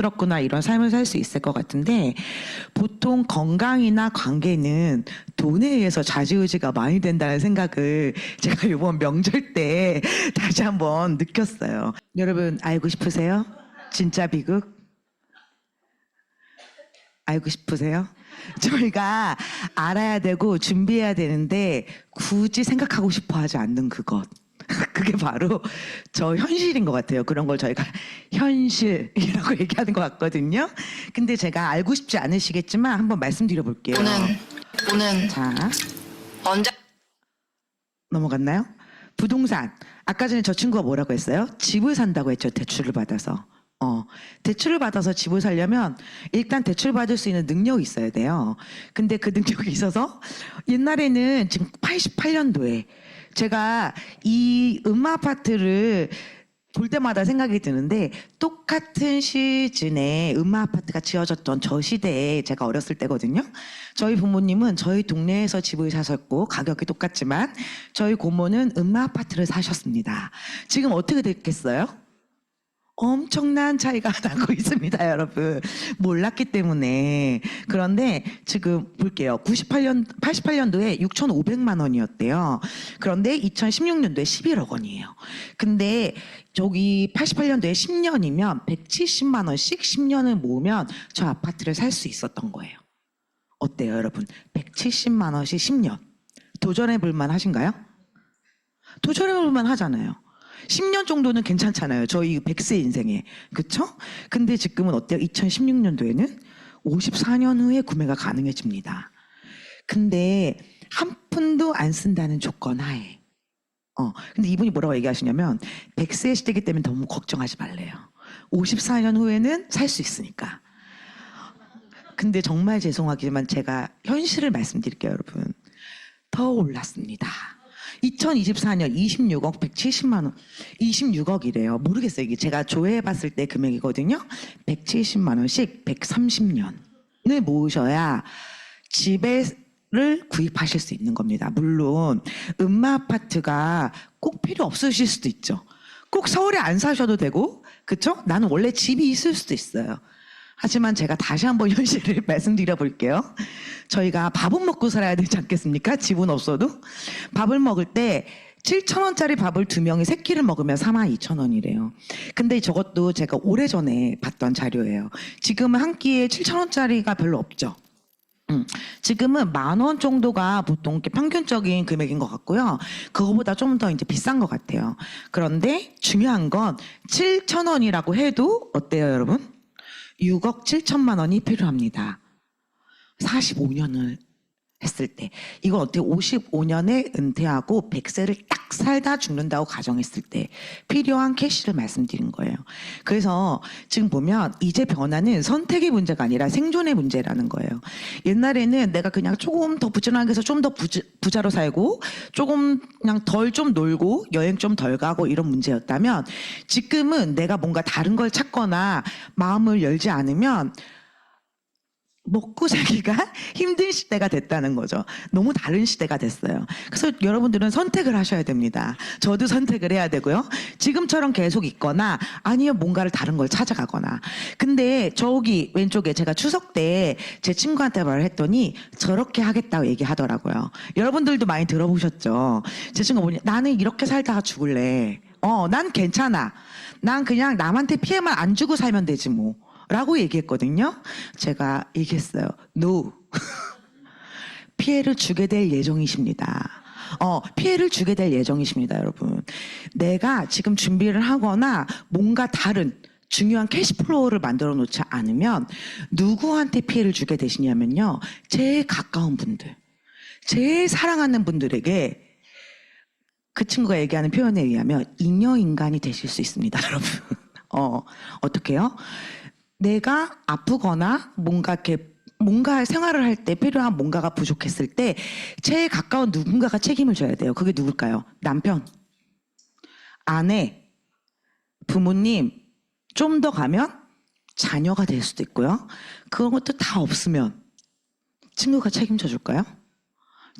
그렇구나 이런 삶을 살 수 있을 것 같은데 보통 건강이나 관계는 돈에 의해서 좌지우지가 많이 된다는 생각을 제가 이번 명절 때 다시 한번 느꼈어요. 여러분 알고 싶으세요? 진짜 비극? 알고 싶으세요? 저희가 알아야 되고 준비해야 되는데 굳이 생각하고 싶어 하지 않는 그것. 그게 바로 저 현실인 것 같아요. 그런 걸 저희가 현실이라고 얘기하는 것 같거든요. 근데 제가 알고 싶지 않으시겠지만 한번 말씀드려 볼게요. 오는 자, 언제 넘어갔나요? 부동산. 아까 전에 저 친구가 뭐라고 했어요? 집을 산다고 했죠. 대출을 받아서. 대출을 받아서 집을 살려면 일단 대출 받을 수 있는 능력이 있어야 돼요. 근데 그 능력이 있어서 옛날에는 지금 88년도에 제가 이 음마 아파트를 볼 때마다 생각이 드는데 똑같은 시즌에 음마 아파트가 지어졌던 저 시대에 제가 어렸을 때거든요. 저희 부모님은 저희 동네에서 집을 사셨고 가격이 똑같지만 저희 고모는 음마 아파트를 사셨습니다. 지금 어떻게 됐겠어요? 엄청난 차이가 나고 있습니다, 여러분. 몰랐기 때문에. 그런데 지금 볼게요. 88년도에 6,500만 원이었대요. 그런데 2016년도에 11억 원이에요. 근데 저기 88년도에 10년이면 170만 원씩 10년을 모으면 저 아파트를 살 수 있었던 거예요. 어때요, 여러분? 170만 원씩 10년. 도전해 볼 만 하신가요? 도전해 볼 만 하잖아요. 10년 정도는 괜찮잖아요. 저희 100세 인생에. 그쵸? 근데 지금은 어때요? 2016년도에는 54년 후에 구매가 가능해집니다. 근데 한 푼도 안 쓴다는 조건 하에. 근데 이분이 뭐라고 얘기하시냐면 100세 시대이기 때문에 너무 걱정하지 말래요. 54년 후에는 살 수 있으니까. 근데 정말 죄송하지만 제가 현실을 말씀드릴게요, 여러분. 더 올랐습니다. 2024년 26억 170만 원, 26억이래요. 모르겠어요. 이게 제가 조회해봤을 때 금액이거든요. 170만 원씩 130년을 모으셔야 집을 구입하실 수 있는 겁니다. 물론 음마 아파트가 꼭 필요 없으실 수도 있죠. 꼭 서울에 안 사셔도 되고, 그쵸? 나는 원래 집이 있을 수도 있어요. 하지만 제가 다시 한번 현실을 말씀드려 볼게요. 저희가 밥은 먹고 살아야 되지 않겠습니까? 집은 없어도. 밥을 먹을 때 7,000원짜리 밥을 2명이 3끼를 먹으면 42,000원이래요. 근데 저것도 제가 오래전에 봤던 자료예요. 지금은 한 끼에 7,000원짜리가 별로 없죠. 지금은 10,000원 정도가 보통 이렇게 평균적인 금액인 것 같고요. 그거보다 좀 더 이제 비싼 것 같아요. 그런데 중요한 건 7,000원이라고 해도 어때요, 여러분? 6억 7천만 원이 필요합니다. 45년을 했을 때. 이건 어떻게 55년에 은퇴하고 100세를 딱 살다 죽는다고 가정했을 때 필요한 캐시를 말씀드린 거예요. 그래서 지금 보면 이제 변화는 선택의 문제가 아니라 생존의 문제라는 거예요. 옛날에는 내가 그냥 조금 더 부지런하게 해서 좀 더 부자로 살고 조금 그냥 덜 좀 놀고 여행 좀 덜 가고 이런 문제였다면 지금은 내가 뭔가 다른 걸 찾거나 마음을 열지 않으면 먹고 살기가 힘든 시대가 됐다는 거죠. 너무 다른 시대가 됐어요. 그래서 여러분들은 선택을 하셔야 됩니다. 저도 선택을 해야 되고요. 지금처럼 계속 있거나 아니면 뭔가를 다른 걸 찾아가거나. 근데 저기 왼쪽에 제가 추석 때 제 친구한테 말을 했더니 저렇게 하겠다고 얘기하더라고요. 여러분들도 많이 들어보셨죠? 제 친구가 뭐냐, 나는 이렇게 살다가 죽을래. 난 괜찮아. 난 그냥 남한테 피해만 안 주고 살면 되지 뭐. 라고 얘기했거든요. 제가 얘기했어요. No. 피해를 주게 될 예정이십니다. 피해를 주게 될 예정이십니다, 여러분. 내가 지금 준비를 하거나 뭔가 다른 중요한 캐시플로우를 만들어 놓지 않으면 누구한테 피해를 주게 되시냐면요. 제일 가까운 분들, 제일 사랑하는 분들에게 그 친구가 얘기하는 표현에 의하면 잉여인간이 되실 수 있습니다, 여러분. 어떻게요? 내가 아프거나 뭔가 생활을 할 때 필요한 뭔가가 부족했을 때 제일 가까운 누군가가 책임을 져야 돼요. 그게 누굴까요? 남편, 아내, 부모님, 좀 더 가면 자녀가 될 수도 있고요. 그런 것도 다 없으면 친구가 책임져 줄까요?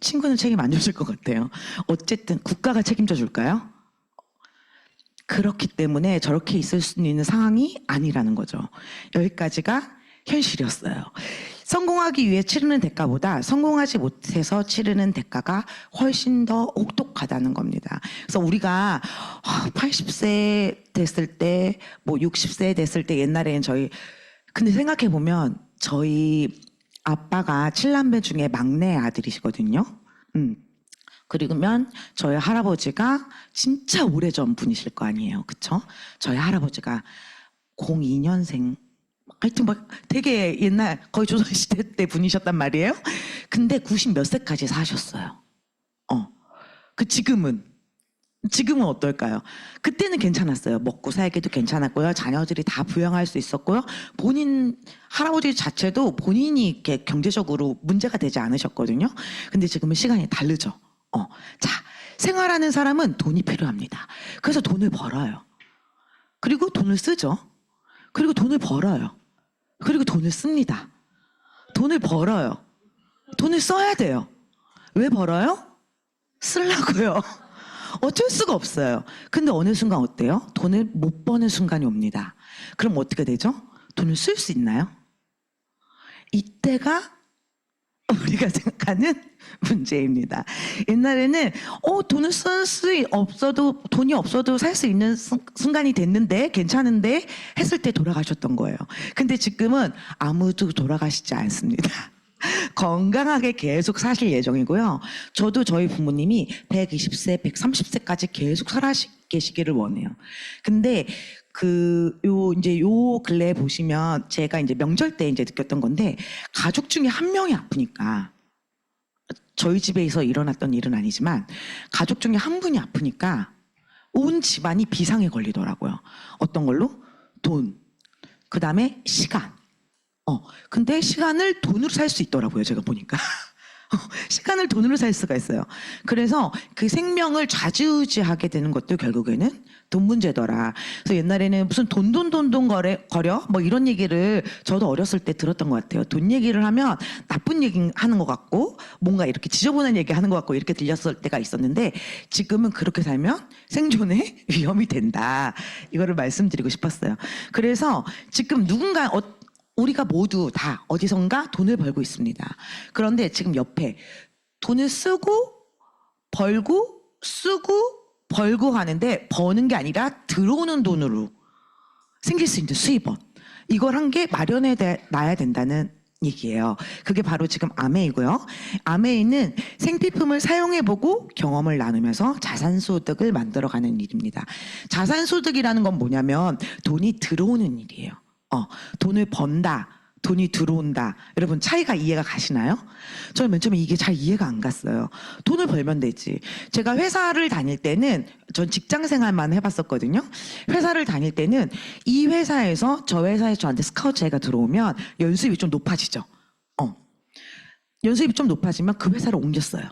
친구는 책임 안 져줄 것 같아요. 어쨌든 국가가 책임져 줄까요? 그렇기 때문에 저렇게 있을 수 있는 상황이 아니라는 거죠. 여기까지가 현실이었어요. 성공하기 위해 치르는 대가보다 성공하지 못해서 치르는 대가가 훨씬 더 혹독하다는 겁니다. 그래서 우리가 80세 됐을 때, 뭐 60세 됐을 때 옛날에는 근데 생각해 보면 저희 아빠가 7남매 중에 막내 아들이시거든요. 그러면 저희 할아버지가 진짜 오래전 분이실 거 아니에요. 그쵸? 저희 할아버지가 02년생, 하여튼 뭐 되게 옛날 거의 조선시대 때 분이셨단 말이에요. 근데 90 몇 세까지 사셨어요. 지금은 어떨까요? 그때는 괜찮았어요. 먹고 살기도 괜찮았고요. 자녀들이 다 부양할 수 있었고요. 할아버지 자체도 본인이 이렇게 경제적으로 문제가 되지 않으셨거든요. 근데 지금은 시간이 다르죠. 자, 생활하는 사람은 돈이 필요합니다. 그래서 돈을 벌어요. 그리고 돈을 쓰죠. 그리고 돈을 벌어요. 그리고 돈을 씁니다. 돈을 벌어요. 돈을 써야 돼요. 왜 벌어요? 쓰려고요. 어쩔 수가 없어요. 근데 어느 순간 어때요? 돈을 못 버는 순간이 옵니다. 그럼 어떻게 되죠? 돈을 쓸 수 있나요? 이때가 우리가 생각하는 문제입니다. 옛날에는 돈을 쓸 수 없어도, 돈이 없어도 살 수 있는 순간이 됐는데 괜찮은데 했을 때 돌아가셨던 거예요. 근데 지금은 아무도 돌아가시지 않습니다. 건강하게 계속 사실 예정이고요. 저도 저희 부모님이 120세, 130세까지 계속 살아 계시기를 원해요. 근데 요 근래 보시면 제가 이제 명절 때 이제 느꼈던 건데, 가족 중에 한 명이 아프니까, 저희 집에서 일어났던 일은 아니지만 가족 중에 한 분이 아프니까 온 집안이 비상에 걸리더라고요. 어떤 걸로? 돈, 그 다음에 시간. 근데 시간을 돈으로 살 수 있더라고요, 제가 보니까. 시간을 돈으로 살 수가 있어요. 그래서 그 생명을 좌지우지하게 되는 것도 결국에는 돈 문제더라. 그래서 옛날에는 무슨 돈 거려 뭐 이런 얘기를 저도 어렸을 때 들었던 것 같아요. 돈 얘기를 하면 나쁜 얘기 하는 것 같고, 뭔가 이렇게 지저분한 얘기 하는 것 같고 이렇게 들렸을 때가 있었는데, 지금은 그렇게 살면 생존에 위험이 된다. 이거를 말씀드리고 싶었어요. 그래서 지금 우리가 모두 다 어디선가 돈을 벌고 있습니다. 그런데 지금 옆에 돈을 쓰고 벌고 쓰고 벌고 하는데, 버는 게 아니라 들어오는 돈으로 생길 수 있는 수입원, 이걸 한 개 마련해 놔야 된다는 얘기예요. 그게 바로 지금 아메이고요. 아메이는 생필품을 사용해보고 경험을 나누면서 자산소득을 만들어가는 일입니다. 자산소득이라는 건 뭐냐면 돈이 들어오는 일이에요. 돈을 번다, 돈이 들어온다. 여러분 차이가 이해가 가시나요? 저는 맨 처음에 이게 잘 이해가 안 갔어요. 돈을 벌면 되지. 제가 회사를 다닐 때는, 전 직장 생활만 해봤었거든요. 회사를 다닐 때는 이 회사에서 저 회사에 저한테 스카우트 제의가 들어오면 연수입이 좀 높아지죠. 연수입이 좀 높아지면 그 회사를 옮겼어요.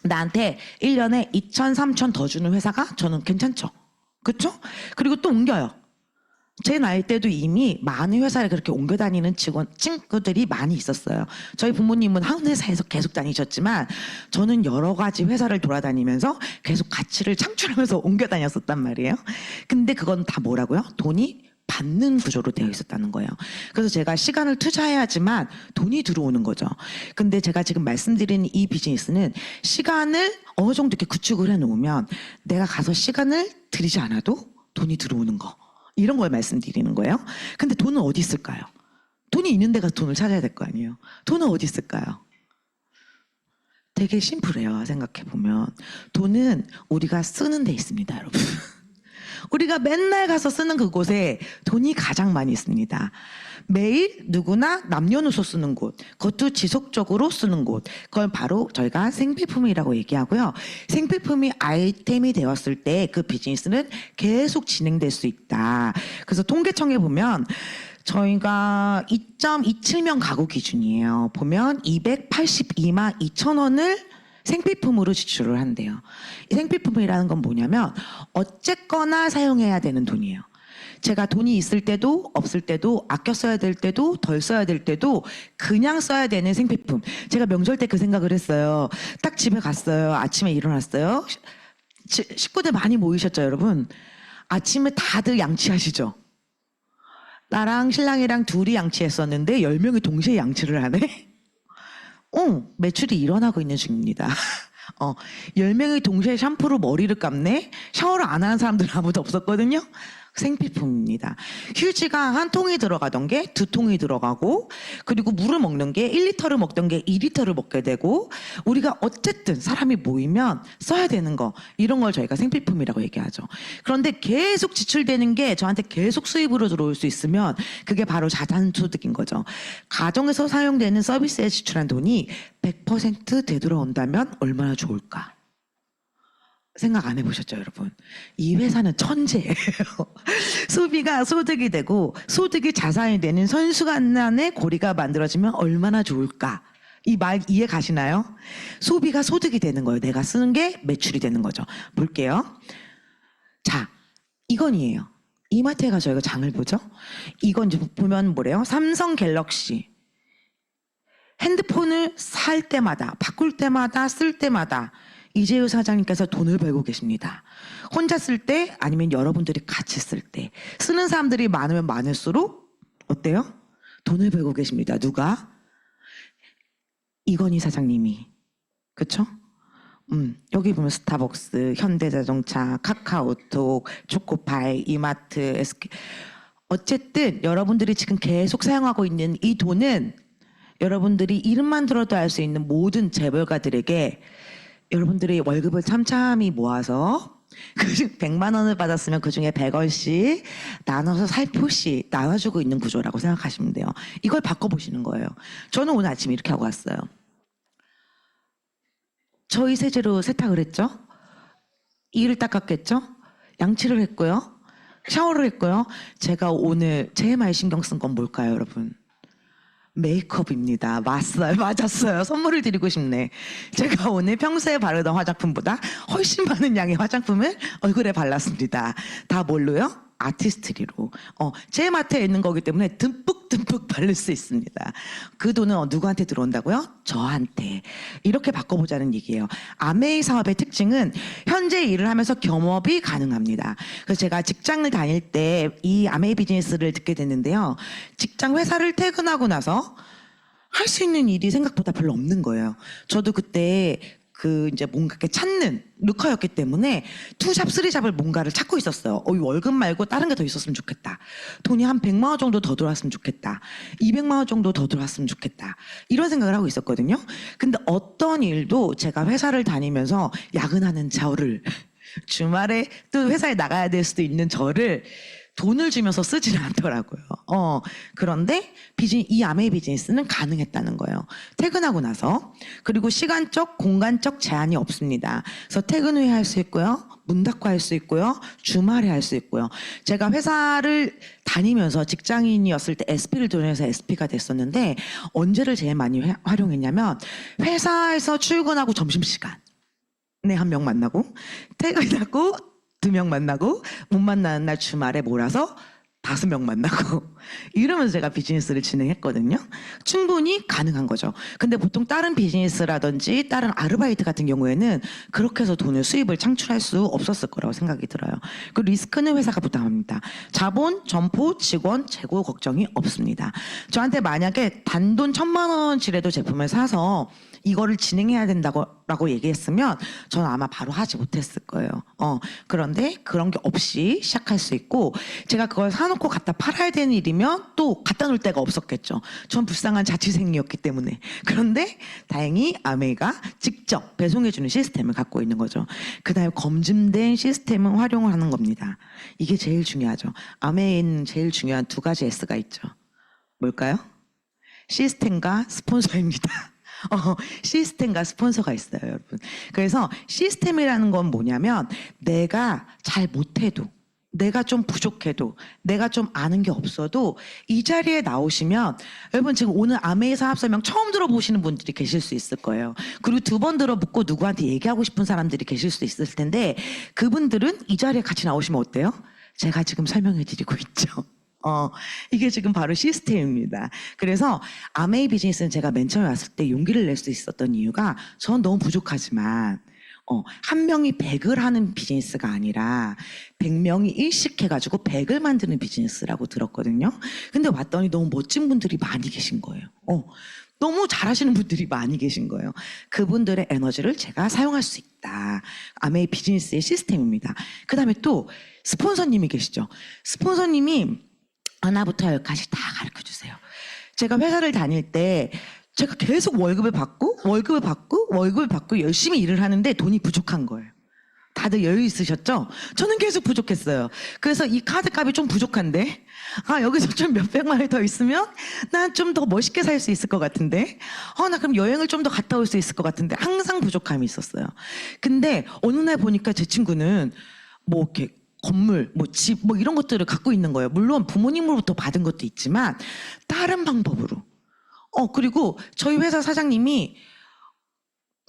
나한테 1년에 2천, 3천 더 주는 회사가 저는 괜찮죠. 그렇죠? 그리고 또 옮겨요. 제 나이 때도 이미 많은 회사를 그렇게 옮겨 다니는 친구들이 많이 있었어요. 저희 부모님은 한 회사에서 계속 다니셨지만 저는 여러 가지 회사를 돌아다니면서 계속 가치를 창출하면서 옮겨 다녔었단 말이에요. 근데 그건 다 뭐라고요? 돈이 받는 구조로 되어 있었다는 거예요. 그래서 제가 시간을 투자해야지만 돈이 들어오는 거죠. 근데 제가 지금 말씀드리는 이 비즈니스는 시간을 어느 정도 이렇게 구축을 해놓으면 내가 가서 시간을 들이지 않아도 돈이 들어오는 거, 이런 걸 말씀드리는 거예요. 근데 돈은 어디 있을까요? 돈이 있는 데 가서 돈을 찾아야 될 거 아니에요. 돈은 어디 있을까요? 되게 심플해요. 생각해보면 돈은 우리가 쓰는 데 있습니다, 여러분. 우리가 맨날 가서 쓰는 그곳에 돈이 가장 많이 있습니다. 매일 누구나 남녀노소 쓰는 곳, 그것도 지속적으로 쓰는 곳, 그걸 바로 저희가 생필품이라고 얘기하고요. 생필품이 아이템이 되었을 때 그 비즈니스는 계속 진행될 수 있다. 그래서 통계청에 보면 저희가 2.27명 가구 기준이에요. 보면 282만 2천 원을 생필품으로 지출을 한대요. 이 생필품이라는 건 뭐냐면 어쨌거나 사용해야 되는 돈이에요. 제가 돈이 있을 때도 없을 때도, 아껴 써야 될 때도 덜 써야 될 때도 그냥 써야 되는 생필품. 제가 명절 때 그 생각을 했어요. 딱 집에 갔어요. 아침에 일어났어요. 식구들 많이 모이셨죠, 여러분? 아침에 다들 양치하시죠? 나랑 신랑이랑 둘이 양치했었는데 10명이 동시에 양치를 하네? 매출이 일어나고 있는 중입니다. 10명이 동시에 샴푸로 머리를 감네? 샤워를 안 하는 사람들은 아무도 없었거든요? 생필품입니다. 휴지가 한 통이 들어가던 게 2통이 들어가고, 그리고 물을 먹는 게 1리터를 먹던 게 2리터를 먹게 되고, 우리가 어쨌든 사람이 모이면 써야 되는 거, 이런 걸 저희가 생필품이라고 얘기하죠. 그런데 계속 지출되는 게 저한테 계속 수입으로 들어올 수 있으면 그게 바로 자산소득인 거죠. 가정에서 사용되는 서비스에 지출한 돈이 100% 되돌아온다면 얼마나 좋을까? 생각 안 해보셨죠, 여러분? 이 회사는 천재예요. 소비가 소득이 되고 소득이 자산이 되는 선순환의 고리가 만들어지면 얼마나 좋을까? 이 말 이해 가시나요? 소비가 소득이 되는 거예요. 내가 쓰는 게 매출이 되는 거죠. 볼게요. 자, 이건이에요. 이마트에 가서 저희가 장을 보죠. 이건 이제 보면 뭐래요? 삼성 갤럭시. 핸드폰을 살 때마다, 바꿀 때마다, 쓸 때마다 이재유 사장님께서 돈을 벌고 계십니다. 혼자 쓸 때 아니면 여러분들이 같이 쓸 때. 쓰는 사람들이 많으면 많을수록 어때요? 돈을 벌고 계십니다. 누가? 이건희 사장님이. 그쵸? 여기 보면 스타벅스, 현대자동차, 카카오톡, 초코파이, 이마트, SK. 어쨌든 여러분들이 지금 계속 사용하고 있는 이 돈은 여러분들이 이름만 들어도 알 수 있는 모든 재벌가들에게 여러분들이 월급을 참참히 모아서 그중 100만 원을 받았으면 그중에 100원씩 나눠서 살포시 나눠주고 있는 구조라고 생각하시면 돼요. 이걸 바꿔보시는 거예요. 저는 오늘 아침에 이렇게 하고 왔어요. 저희 세제로 세탁을 했죠. 이를 닦았겠죠. 양치를 했고요. 샤워를 했고요. 제가 오늘 제일 많이 신경 쓴 건 뭘까요, 여러분? 메이크업입니다. 맞았어요. 선물을 드리고 싶네. 제가 오늘 평소에 바르던 화장품보다 훨씬 많은 양의 화장품을 얼굴에 발랐습니다. 다 뭘로요? 아티스트리로. 제 마트에 있는 거기 때문에 듬뿍듬뿍 바를 수 있습니다. 그 돈은 누구한테 들어온다고요? 저한테. 이렇게 바꿔보자는 얘기예요. 아메이 사업의 특징은 현재 일을 하면서 겸업이 가능합니다. 그래서 제가 직장을 다닐 때 이 아메이 비즈니스를 듣게 됐는데요. 직장 회사를 퇴근하고 나서 할 수 있는 일이 생각보다 별로 없는 거예요. 저도 그때 이제 뭔가 이렇게 찾는 루커였기 때문에 투잡, 쓰리잡을 뭔가를 찾고 있었어요. 이 월급 말고 다른 게 더 있었으면 좋겠다. 돈이 한 100만 원 정도 더 들어왔으면 좋겠다. 200만 원 정도 더 들어왔으면 좋겠다. 이런 생각을 하고 있었거든요. 근데 어떤 일도 제가 회사를 다니면서 야근하는 저를 주말에 또 회사에 나가야 될 수도 있는 저를 돈을 주면서 쓰지는 않더라고요. 그런데 이 아메이 비즈니스는 가능했다는 거예요. 퇴근하고 나서. 그리고 시간적, 공간적 제한이 없습니다. 그래서 퇴근 후에 할 수 있고요. 문 닫고 할 수 있고요. 주말에 할 수 있고요. 제가 회사를 다니면서 직장인이었을 때 SP를 돌려서 SP가 됐었는데 언제를 제일 많이 활용했냐면 회사에서 출근하고 점심시간. 네, 한 명 만나고 퇴근하고 2명 만나고 못 만나는 날 주말에 몰아서 5명 만나고 이러면서 제가 비즈니스를 진행했거든요. 충분히 가능한 거죠. 근데 보통 다른 비즈니스라든지 다른 아르바이트 같은 경우에는 그렇게 해서 수입을 창출할 수 없었을 거라고 생각이 들어요. 그 리스크는 회사가 부담합니다. 자본, 점포, 직원, 재고 걱정이 없습니다. 저한테 만약에 단돈 1,000만 원치라도 제품을 사서 이거를 진행해야 된다고 얘기했으면 저는 아마 바로 하지 못했을 거예요. 그런데 그런 게 없이 시작할 수 있고 제가 그걸 사놓고 갖다 팔아야 되는 일이면 또 갖다 놓을 데가 없었겠죠. 전 불쌍한 자취생이었기 때문에. 그런데 다행히 아메이가 직접 배송해주는 시스템을 갖고 있는 거죠. 그 다음에 검증된 시스템을 활용을 하는 겁니다. 이게 제일 중요하죠. 아메이는 제일 중요한 2가지 S가 있죠. 뭘까요? 시스템과 스폰서입니다. 시스템과 스폰서가 있어요, 여러분. 그래서 시스템이라는 건 뭐냐면 내가 잘 못해도 내가 좀 부족해도 내가 좀 아는 게 없어도 이 자리에 나오시면 여러분 지금 오늘 아메이 사업 설명 처음 들어보시는 분들이 계실 수 있을 거예요. 그리고 2번 들어보고 누구한테 얘기하고 싶은 사람들이 계실 수도 있을 텐데 그분들은 이 자리에 같이 나오시면 어때요? 제가 지금 설명해 드리고 있죠. 이게 지금 바로 시스템입니다. 그래서 아메이 비즈니스는 제가 맨 처음에 왔을 때 용기를 낼 수 있었던 이유가 전 너무 부족하지만 한 명이 100을 하는 비즈니스가 아니라 100명이 일식해가지고 100을 만드는 비즈니스라고 들었거든요. 근데 왔더니 너무 멋진 분들이 많이 계신 거예요. 너무 잘하시는 분들이 많이 계신 거예요. 그분들의 에너지를 제가 사용할 수 있다. 아메이 비즈니스의 시스템입니다. 그 다음에 또 스폰서님이 계시죠. 스폰서님이 하나부터 열까지 다 가르쳐 주세요. 제가 회사를 다닐 때 제가 계속 월급을 받고 열심히 일을 하는데 돈이 부족한 거예요. 다들 여유 있으셨죠? 저는 계속 부족했어요. 그래서 이 카드 값이 좀 부족한데, 여기서 좀 몇백만 원이 더 있으면 난 좀 더 멋있게 살 수 있을 것 같은데, 나 그럼 여행을 좀 더 갔다 올 수 있을 것 같은데, 항상 부족함이 있었어요. 근데 어느 날 보니까 제 친구는 뭐 이렇게 건물, 뭐 집, 뭐 이런 것들을 갖고 있는 거예요. 물론 부모님으로부터 받은 것도 있지만, 다른 방법으로. 그리고 저희 회사 사장님이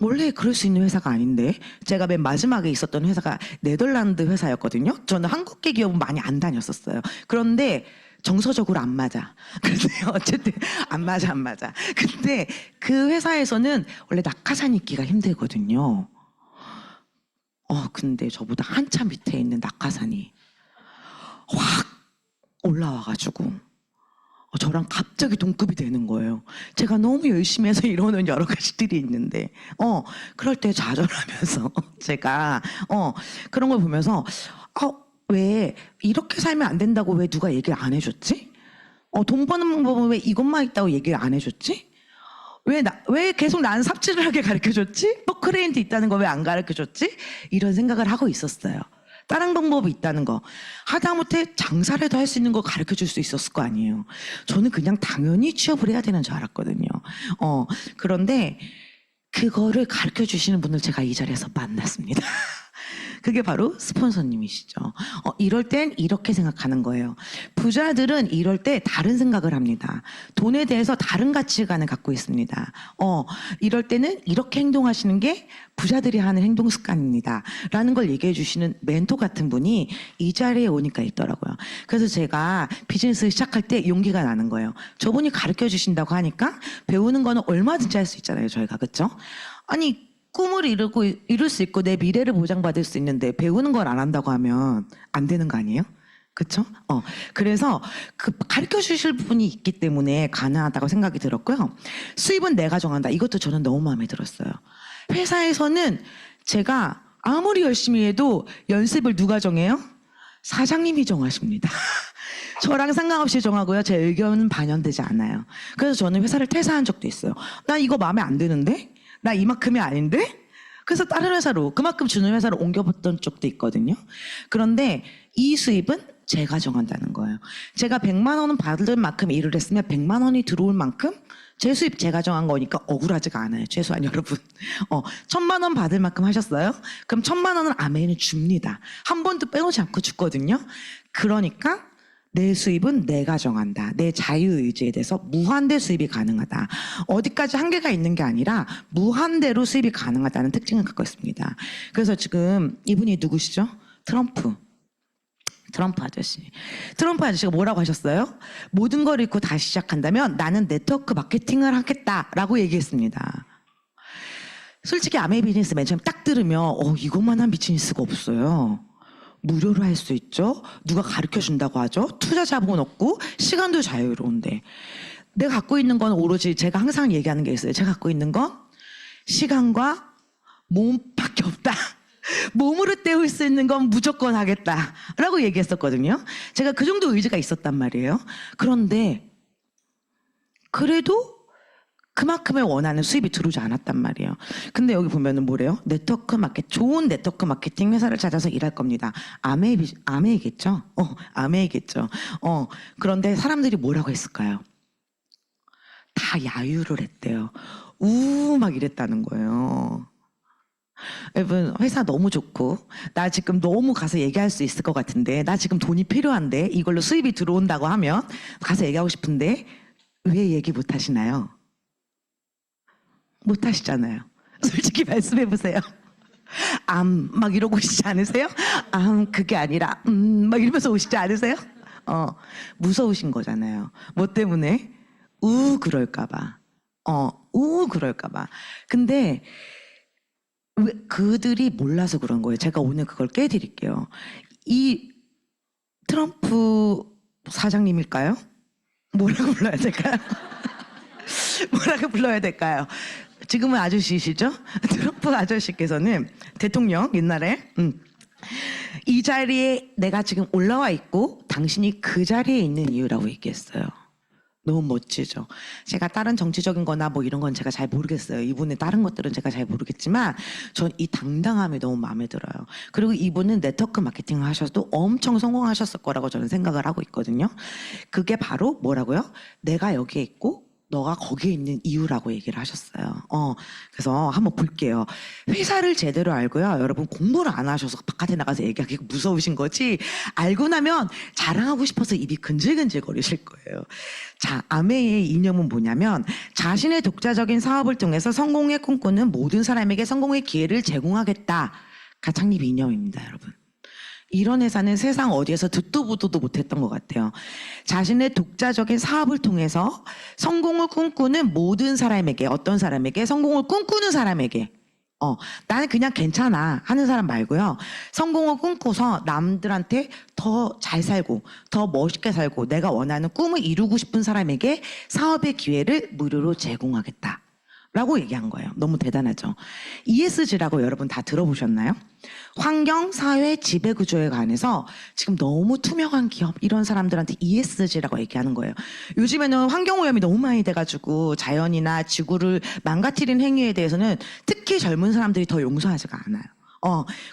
원래 그럴 수 있는 회사가 아닌데 제가 맨 마지막에 있었던 회사가 네덜란드 회사였거든요. 저는 한국계 기업은 많이 안 다녔었어요. 그런데 정서적으로 안 맞아. 근데 어쨌든 안 맞아. 근데 그 회사에서는 원래 낙하산 있기가 힘들거든요. 근데 저보다 한참 밑에 있는 낙하산이 확 올라와가지고 저랑 갑자기 동급이 되는 거예요. 제가 너무 열심히 해서 이러는 여러 가지들이 있는데, 그럴 때 좌절하면서 제가, 그런 걸 보면서, 왜 이렇게 살면 안 된다고 왜 누가 얘기를 안 해줬지? 돈 버는 방법은 왜 이것만 있다고 얘기를 안 해줬지? 왜 계속 나는 삽질을 하게 가르쳐줬지? 포크레인도 있다는 거 왜 안 가르쳐줬지? 이런 생각을 하고 있었어요. 다른 방법이 있다는 거. 하다못해 장사라도 할 수 있는 거 가르쳐 줄 수 있었을 거 아니에요. 저는 그냥 당연히 취업을 해야 되는 줄 알았거든요. 그런데 그거를 가르쳐 주시는 분을 제가 이 자리에서 만났습니다. 그게 바로 스폰서님이시죠. 이럴 땐 이렇게 생각하는 거예요. 부자들은 이럴 때 다른 생각을 합니다. 돈에 대해서 다른 가치관을 갖고 있습니다. 이럴 때는 이렇게 행동하시는 게 부자들이 하는 행동 습관입니다. 라는 걸 얘기해 주시는 멘토 같은 분이 이 자리에 오니까 있더라고요. 그래서 제가 비즈니스 시작할 때 용기가 나는 거예요. 저분이 가르쳐 주신다고 하니까 배우는 거는 얼마든지 할 수 있잖아요. 저희가. 그렇죠? 아니 꿈을 이룰 수 있고 내 미래를 보장받을 수 있는데 배우는 걸 안 한다고 하면 안 되는 거 아니에요? 그렇죠? 그래서 그 가르쳐 주실 분이 있기 때문에 가능하다고 생각이 들었고요. 수입은 내가 정한다. 이것도 저는 너무 마음에 들었어요. 회사에서는 제가 아무리 열심히 해도 연습을 누가 정해요? 사장님이 정하십니다. 저랑 상관없이 정하고요. 제 의견은 반영되지 않아요. 그래서 저는 회사를 퇴사한 적도 있어요. 나 이거 마음에 안 드는데? 나 이만큼이 아닌데? 그래서 다른 회사로, 그만큼 주는 회사로 옮겨봤던 적도 있거든요. 그런데 이 수입은 제가 정한다는 거예요. 제가 100만 원은 받을 만큼 일을 했으면 100만 원이 들어올 만큼 제 수입 제가 정한 거니까 억울하지가 않아요. 최소한 여러분. 1000만 원 받을 만큼 하셨어요? 그럼 1000만 원은 아메이는 줍니다. 한 번도 빼놓지 않고 줬거든요. 그러니까 내 수입은 내가 정한다. 내 자유의지에 대해서 무한대 수입이 가능하다. 어디까지 한계가 있는 게 아니라 무한대로 수입이 가능하다는 특징을 갖고 있습니다. 그래서 지금 이분이 누구시죠? 트럼프 아저씨. 트럼프 아저씨가 뭐라고 하셨어요? 모든 걸 잃고 다시 시작한다면 나는 네트워크 마케팅을 하겠다라고 얘기했습니다. 솔직히 아메이 비즈니스 맨 처음 딱 들으면 이것만한 비즈니스가 없어요. 무료로 할 수 있죠. 누가 가르쳐 준다고 하죠. 투자 자본은 없고 시간도 자유로운데 내가 갖고 있는 건 오로지 제가 항상 얘기하는 게 있어요. 제가 갖고 있는 건 시간과 몸밖에 없다. 몸으로 때울 수 있는 건 무조건 하겠다라고 얘기했었거든요. 제가 그 정도 의지가 있었단 말이에요. 그런데 그래도 그만큼의 원하는 수입이 들어오지 않았단 말이에요. 근데 여기 보면은 뭐래요? 좋은 네트워크 마케팅 회사를 찾아서 일할 겁니다. 아메이겠죠? 아메이겠죠. 그런데 사람들이 뭐라고 했을까요? 다 야유를 했대요. 막 이랬다는 거예요. 여러분, 회사 너무 좋고, 나 지금 너무 가서 얘기할 수 있을 것 같은데, 나 지금 돈이 필요한데, 이걸로 수입이 들어온다고 하면, 가서 얘기하고 싶은데, 왜 얘기 못 하시나요? 못 하시잖아요. 솔직히 말씀해 보세요. 막 이러고 오시지 않으세요? 그게 아니라, 막 이러면서 오시지 않으세요? 무서우신 거잖아요. 뭐 때문에? 그럴까봐. 그럴까봐. 근데, 왜 그들이 몰라서 그런 거예요. 제가 오늘 그걸 깨드릴게요. 이 트럼프 사장님일까요? 뭐라고 불러야 될까요? 뭐라고 불러야 될까요? 지금은 아저씨시죠? 트럼프 아저씨께서는 대통령 옛날에 이 자리에 내가 지금 올라와 있고 당신이 그 자리에 있는 이유라고 얘기했어요. 너무 멋지죠. 제가 다른 정치적인 거나 뭐 이런 건 제가 잘 모르겠어요. 이분의 다른 것들은 제가 잘 모르겠지만 전 이 당당함이 너무 마음에 들어요. 그리고 이분은 네트워크 마케팅을 하셔도 엄청 성공하셨을 거라고 저는 생각을 하고 있거든요. 그게 바로 뭐라고요? 내가 여기에 있고 너가 거기에 있는 이유라고 얘기를 하셨어요. 그래서 한번 볼게요. 회사를 제대로 알고요. 여러분 공부를 안 하셔서 바깥에 나가서 얘기하기 무서우신 거지. 알고 나면 자랑하고 싶어서 입이 근질근질 거리실 거예요. 자, 아메이의 이념은 뭐냐면 자신의 독자적인 사업을 통해서 성공을 꿈꾸는 모든 사람에게 성공의 기회를 제공하겠다가 창립 이념입니다, 여러분. 이런 회사는 세상 어디에서 듣도 보도도 못했던 것 같아요. 자신의 독자적인 사업을 통해서 성공을 꿈꾸는 모든 사람에게, 어떤 사람에게, 성공을 꿈꾸는 사람에게, 나는 그냥 괜찮아 하는 사람 말고요. 성공을 꿈꿔서 남들한테 더 잘 살고, 더 멋있게 살고, 내가 원하는 꿈을 이루고 싶은 사람에게 사업의 기회를 무료로 제공하겠다. 라고 얘기한 거예요. 너무 대단하죠. ESG라고 여러분 다 들어보셨나요? 환경, 사회, 지배구조에 관해서 지금 너무 투명한 기업 이런 사람들한테 ESG라고 얘기하는 거예요. 요즘에는 환경오염이 너무 많이 돼가지고 자연이나 지구를 망가뜨리는 행위에 대해서는 특히 젊은 사람들이 더 용서하지가 않아요.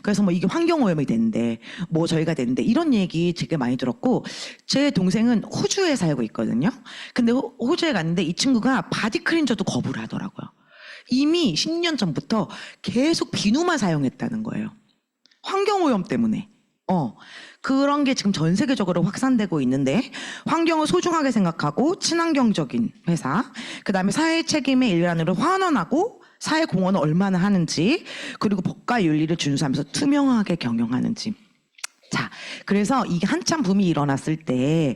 그래서 뭐 이게 환경오염이 된대, 뭐 저희가 된대, 이런 얘기 되게 많이 들었고, 제 동생은 호주에 살고 있거든요. 근데 호주에 갔는데 이 친구가 바디 클린저도 거부를 하더라고요. 이미 10년 전부터 계속 비누만 사용했다는 거예요. 환경오염 때문에. 그런 게 지금 전 세계적으로 확산되고 있는데, 환경을 소중하게 생각하고 친환경적인 회사, 그 다음에 사회 책임의 일환으로 환원하고 사회 공헌을 얼마나 하는지, 그리고 법과 윤리를 준수하면서 투명하게 경영하는지. 자, 그래서 이게 한참 붐이 일어났을 때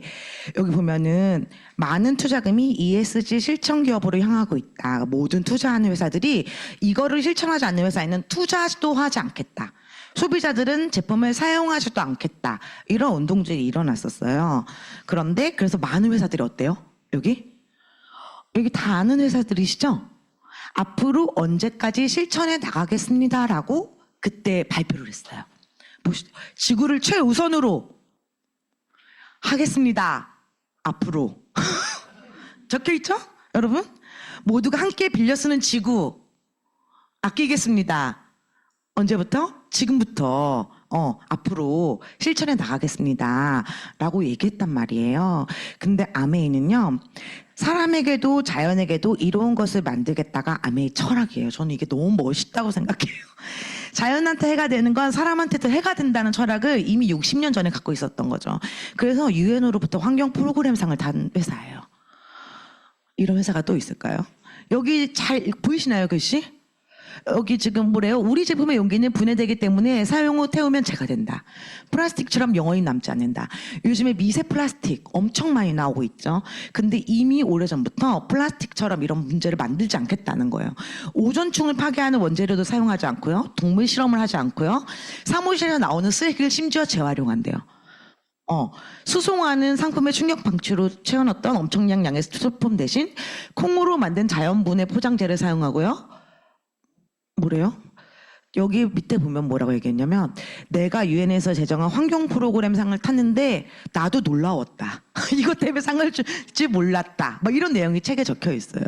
여기 보면은 많은 투자금이 ESG 실천 기업으로 향하고 있다. 모든 투자하는 회사들이 이거를 실천하지 않는 회사에는 투자도 하지 않겠다. 소비자들은 제품을 사용하지도 않겠다. 이런 운동들이 일어났었어요. 그런데 그래서 많은 회사들이 어때요? 여기 다 아는 회사들이시죠? 앞으로 언제까지 실천해 나가겠습니다라고 그때 발표를 했어요. 지구를 최우선으로 하겠습니다. 앞으로. 적혀 있죠? 여러분? 모두가 함께 빌려 쓰는 지구 아끼겠습니다. 언제부터? 지금부터 앞으로 실천해 나가겠습니다. 라고 얘기했단 말이에요. 근데 아메이는요. 사람에게도 자연에게도 이로운 것을 만들겠다가 아메이 철학이에요. 저는 이게 너무 멋있다고 생각해요. 자연한테 해가 되는 건 사람한테도 해가 된다는 철학을 이미 60년 전에 갖고 있었던 거죠. 그래서 유엔으로부터 환경 프로그램상을 탄 회사예요. 이런 회사가 또 있을까요? 여기 잘 보이시나요, 글씨? 여기 지금 뭐래요? 우리 제품의 용기는 분해되기 때문에 사용 후 태우면 재가 된다. 플라스틱처럼 영원히 남지 않는다. 요즘에 미세 플라스틱 엄청 많이 나오고 있죠. 근데 이미 오래전부터 플라스틱처럼 이런 문제를 만들지 않겠다는 거예요. 오존층을 파괴하는 원재료도 사용하지 않고요. 동물 실험을 하지 않고요. 사무실에 나오는 쓰레기를 심지어 재활용한대요. 수송하는 상품의 충격 방치로 채워넣었던 엄청난 양의 스티로폼 대신 콩으로 만든 자연분해 포장재를 사용하고요. 뭐래요? 여기 밑에 보면 뭐라고 얘기했냐면 내가 유엔에서 제정한 환경 프로그램 상을 탔는데 나도 놀라웠다. 이것 때문에 상을 줄지 몰랐다. 막 이런 내용이 책에 적혀 있어요.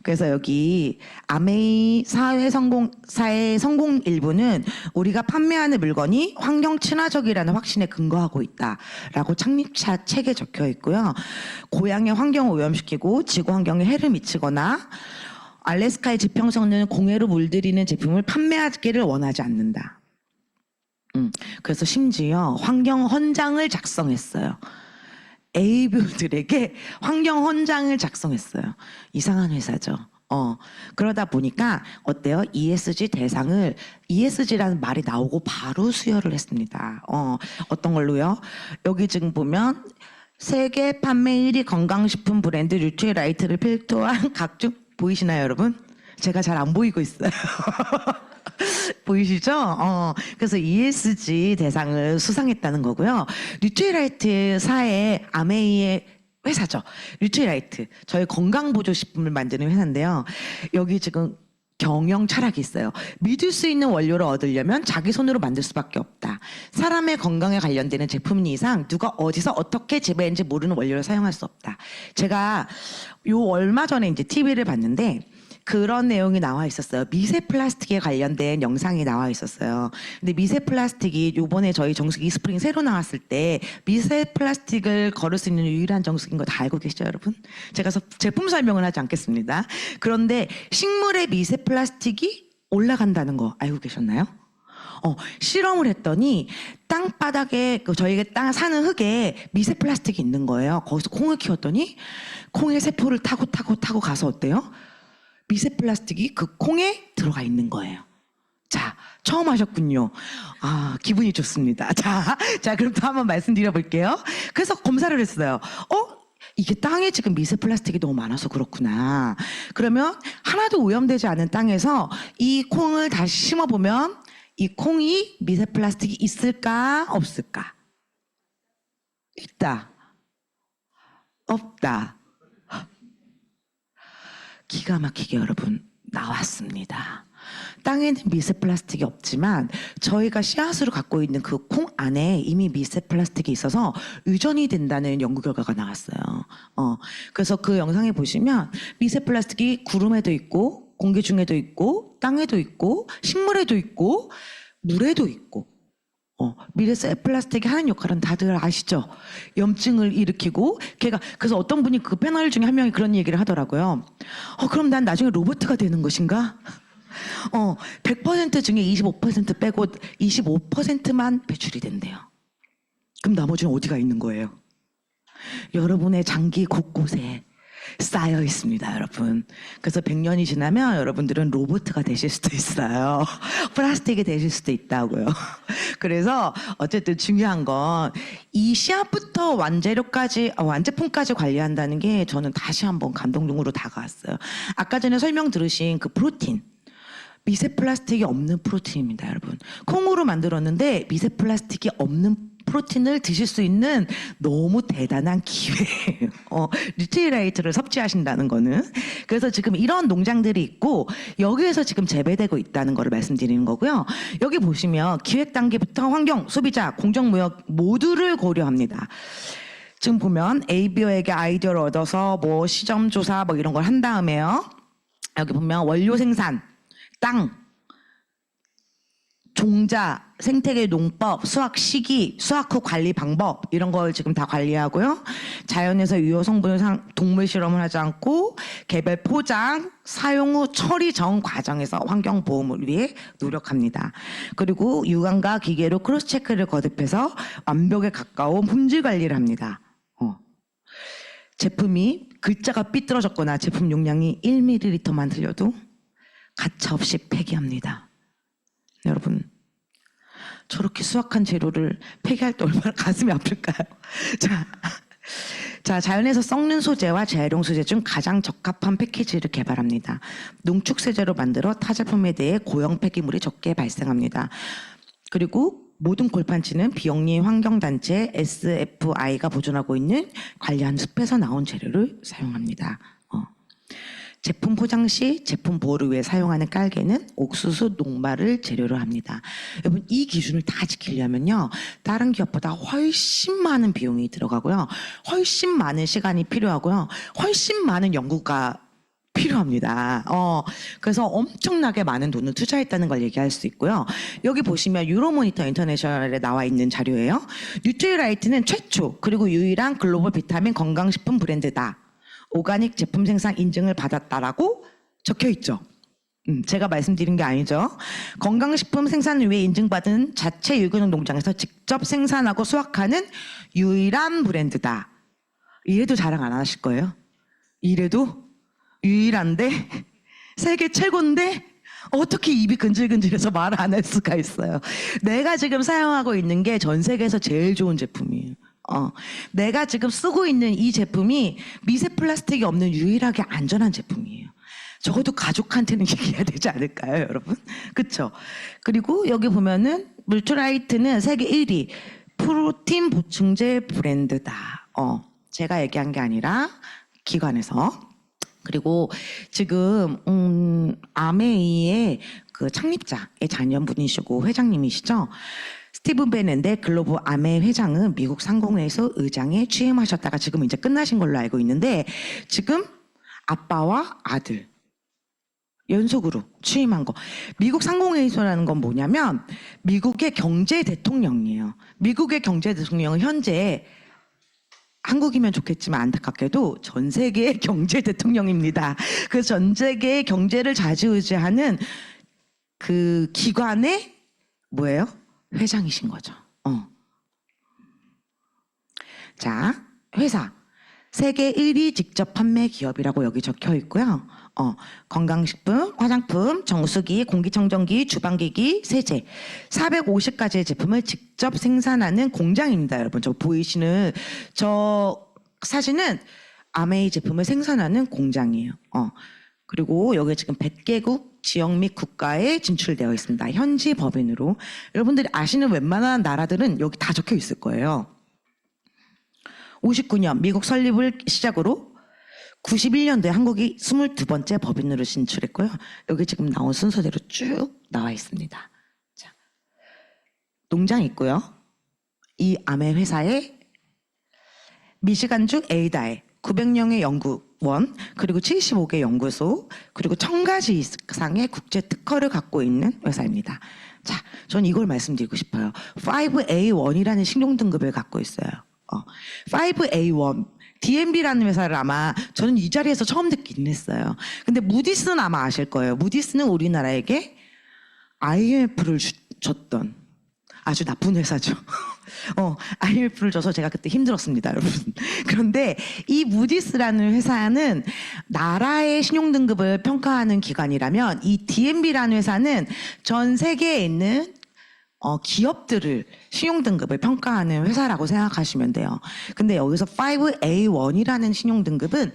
그래서 여기 아메이 사회 성공 일부는 우리가 판매하는 물건이 환경 친화적이라는 확신에 근거하고 있다라고 창립자 책에 적혀 있고요. 고향의 환경을 오염시키고 지구 환경에 해를 미치거나 알래스카의 지평선을 공해로 물들이는 제품을 판매하기를 원하지 않는다. 그래서 심지어 환경 헌장을 작성했어요. A뷰들에게 환경 헌장을 작성했어요. 이상한 회사죠. 그러다 보니까 어때요? ESG 대상을 ESG라는 말이 나오고 바로 수여를 했습니다. 어떤 걸로요? 여기 지금 보면 세계 판매 1위 건강식품 브랜드 뉴트리라이트를 필두한 각종 보이시나요, 여러분? 제가 잘 안 보이고 있어요. 보이시죠? 그래서 ESG 대상을 수상했다는 거고요. 뉴트리라이트사의 아메이의 회사죠. 뉴트리라이트. 저희 건강보조식품을 만드는 회사인데요. 여기 지금 경영 철학이 있어요. 믿을 수 있는 원료를 얻으려면 자기 손으로 만들 수밖에 없다. 사람의 건강에 관련되는 제품인 이상 누가 어디서 어떻게 재배했는지 모르는 원료를 사용할 수 없다. 제가 요 얼마 전에 이제 TV를 봤는데 그런 내용이 나와 있었어요. 미세 플라스틱에 관련된 영상이 나와 있었어요. 근데 미세 플라스틱이 요번에 저희 정수기 스프링 새로 나왔을 때 미세 플라스틱을 걸을 수 있는 유일한 정수기인 거 다 알고 계시죠, 여러분? 제가 제품 설명을 하지 않겠습니다. 그런데 식물의 미세 플라스틱이 올라간다는 거 알고 계셨나요? 실험을 했더니 땅바닥에 저희가 땅 사는 흙에 미세 플라스틱이 있는 거예요. 거기서 콩을 키웠더니 콩의 세포를 타고 가서 어때요? 미세 플라스틱이 그 콩에 들어가 있는 거예요. 자, 처음 하셨군요. 아, 기분이 좋습니다. 자, 그럼 또 한번 말씀드려 볼게요. 그래서 검사를 했어요. 이게 땅에 지금 미세 플라스틱이 너무 많아서 그렇구나. 그러면 하나도 오염되지 않은 땅에서 이 콩을 다시 심어보면 이 콩이 미세 플라스틱이 있을까, 없을까? 있다. 없다. 기가 막히게 여러분 나왔습니다. 땅에는 미세 플라스틱이 없지만 저희가 씨앗으로 갖고 있는 그 콩 안에 이미 미세 플라스틱이 있어서 유전이 된다는 연구 결과가 나왔어요. 그래서 그 영상에 보시면 미세 플라스틱이 구름에도 있고 공기 중에도 있고 땅에도 있고 식물에도 있고 물에도 있고 미세 플라스틱이 하는 역할은 다들 아시죠? 염증을 일으키고 그래서 어떤 분이 그 패널 중에 한 명이 그런 얘기를 하더라고요. 그럼 난 나중에 로봇가 되는 것인가? 100% 중에 25% 빼고 25%만 배출이 된대요. 그럼 나머지는 어디가 있는 거예요? 여러분의 장기 곳곳에 쌓여 있습니다, 여러분. 그래서 100년이 지나면 여러분들은 로봇가 되실 수도 있어요. 플라스틱이 되실 수도 있다고요. 그래서 어쨌든 중요한 건 이 씨앗부터 완제품까지 관리한다는 게 저는 다시 한번 감동적으로 다가왔어요. 아까 전에 설명 들으신 그 프로틴. 미세 플라스틱이 없는 프로틴입니다, 여러분. 콩으로 만들었는데 미세 플라스틱이 없는 프로틴을 드실 수 있는 너무 대단한 기회예요. 뉴트리라이트를 섭취하신다는 거는. 그래서 지금 이런 농장들이 있고 여기에서 지금 재배되고 있다는 거를 말씀드리는 거고요. 여기 보시면 기획 단계부터 환경, 소비자, 공정무역 모두를 고려합니다. 지금 보면 ABO에게 아이디어를 얻어서 뭐 시점 조사 뭐 이런 걸 한 다음에요. 여기 보면 원료 생산, 땅, 종자, 생태계 농법, 수확 시기, 수확 후 관리 방법 이런 걸 지금 다 관리하고요. 자연에서 유효 성분을 동물 실험을 하지 않고 개별 포장, 사용 후 처리 전 과정에서 환경 보험을 위해 노력합니다. 그리고 유관과 기계로 크로스 체크를 거듭해서 완벽에 가까운 품질 관리를 합니다. 제품이 글자가 삐뚤어졌거나 제품 용량이 1ml만 들려도 가차없이 폐기합니다. 여러분, 저렇게 수확한 재료를 폐기할 때 얼마나 가슴이 아플까요? 자, 자연에서 썩는 소재와 재활용 소재 중 가장 적합한 패키지를 개발합니다. 농축 세제로 만들어 타 제품에 대해 고형 폐기물이 적게 발생합니다. 그리고 모든 골판지는 비영리 환경단체 SFI가 보존하고 있는 관리한 숲에서 나온 재료를 사용합니다. 제품 포장 시 제품 보호를 위해 사용하는 깔개는 옥수수 녹말을 재료로 합니다. 여러분, 이 기준을 다 지키려면요, 다른 기업보다 훨씬 많은 비용이 들어가고요, 훨씬 많은 시간이 필요하고요, 훨씬 많은 연구가 필요합니다. 그래서 엄청나게 많은 돈을 투자했다는 걸 얘기할 수 있고요. 여기 보시면 유로모니터 인터내셔널에 나와 있는 자료예요. 뉴트리라이트는 최초 그리고 유일한 글로벌 비타민 건강식품 브랜드다. 오가닉 제품 생산 인증을 받았다라고 적혀 있죠. 제가 말씀드린 게 아니죠. 건강식품 생산을 위해 인증받은 자체 유기농 농장에서 직접 생산하고 수확하는 유일한 브랜드다. 이래도 자랑 안 하실 거예요? 이래도 유일한데 세계 최고인데 어떻게 입이 근질근질해서 말 안 할 수가 있어요. 내가 지금 사용하고 있는 게 전 세계에서 제일 좋은 제품이에요. 내가 지금 쓰고 있는 이 제품이 미세 플라스틱이 없는 유일하게 안전한 제품이에요. 적어도 가족한테는 얘기해야 되지 않을까요, 여러분? 그쵸? 그리고 여기 보면은 물트라이트는 세계 1위 프로틴 보충제 브랜드다. 제가 얘기한 게 아니라 기관에서. 그리고 지금 아메이의 그 창립자의 자녀분이시고 회장님이시죠. 스티븐 베넨데 글로벌 아메 회장은 미국 상공회에서 의장에 취임하셨다가 지금 이제 끝나신 걸로 알고 있는데 지금 아빠와 아들 연속으로 취임한 거. 미국 상공회의소라는 건 뭐냐면 미국의 경제 대통령이에요. 미국의 경제 대통령은 현재 한국이면 좋겠지만 안타깝게도 전 세계의 경제 대통령입니다. 그 전 세계의 경제를 좌지우지하는 그 기관의 뭐예요? 회장이신 거죠. 자, 회사. 세계 1위 직접 판매 기업이라고 여기 적혀 있고요. 건강식품, 화장품, 정수기, 공기청정기, 주방기기, 세제 450가지의 제품을 직접 생산하는 공장입니다. 여러분 저 보이시는 저 사진은 아메이 제품을 생산하는 공장이에요. 그리고 여기 지금 100개국 지역 및 국가에 진출되어 있습니다. 현지 법인으로. 여러분들이 아시는 웬만한 나라들은 여기 다 적혀 있을 거예요. 59년 미국 설립을 시작으로 91년도에 한국이 22번째 법인으로 진출했고요. 여기 지금 나온 순서대로 쭉 나와 있습니다. 자, 농장이 있고요. 이 아메 회사에 미시간주 에이다에 900명의 연구원, 그리고 75개 연구소, 그리고 1000가지 이상의 국제 특허를 갖고 있는 회사입니다. 자, 전 이걸 말씀드리고 싶어요. 5A1이라는 신용 등급을 갖고 있어요. 5A1 DNB라는 회사를 아마 저는 이 자리에서 처음 듣긴 했어요. 근데 무디스는 아마 아실 거예요. 무디스는 우리나라에게 IMF를 줬던 아주 나쁜 회사죠. IMF를 줘서 제가 그때 힘들었습니다, 여러분. 그런데 이 무디스라는 회사는 나라의 신용등급을 평가하는 기관이라면 이 DNB라는 회사는 전 세계에 있는 기업들을 신용등급을 평가하는 회사라고 생각하시면 돼요. 근데 여기서 5A1이라는 신용등급은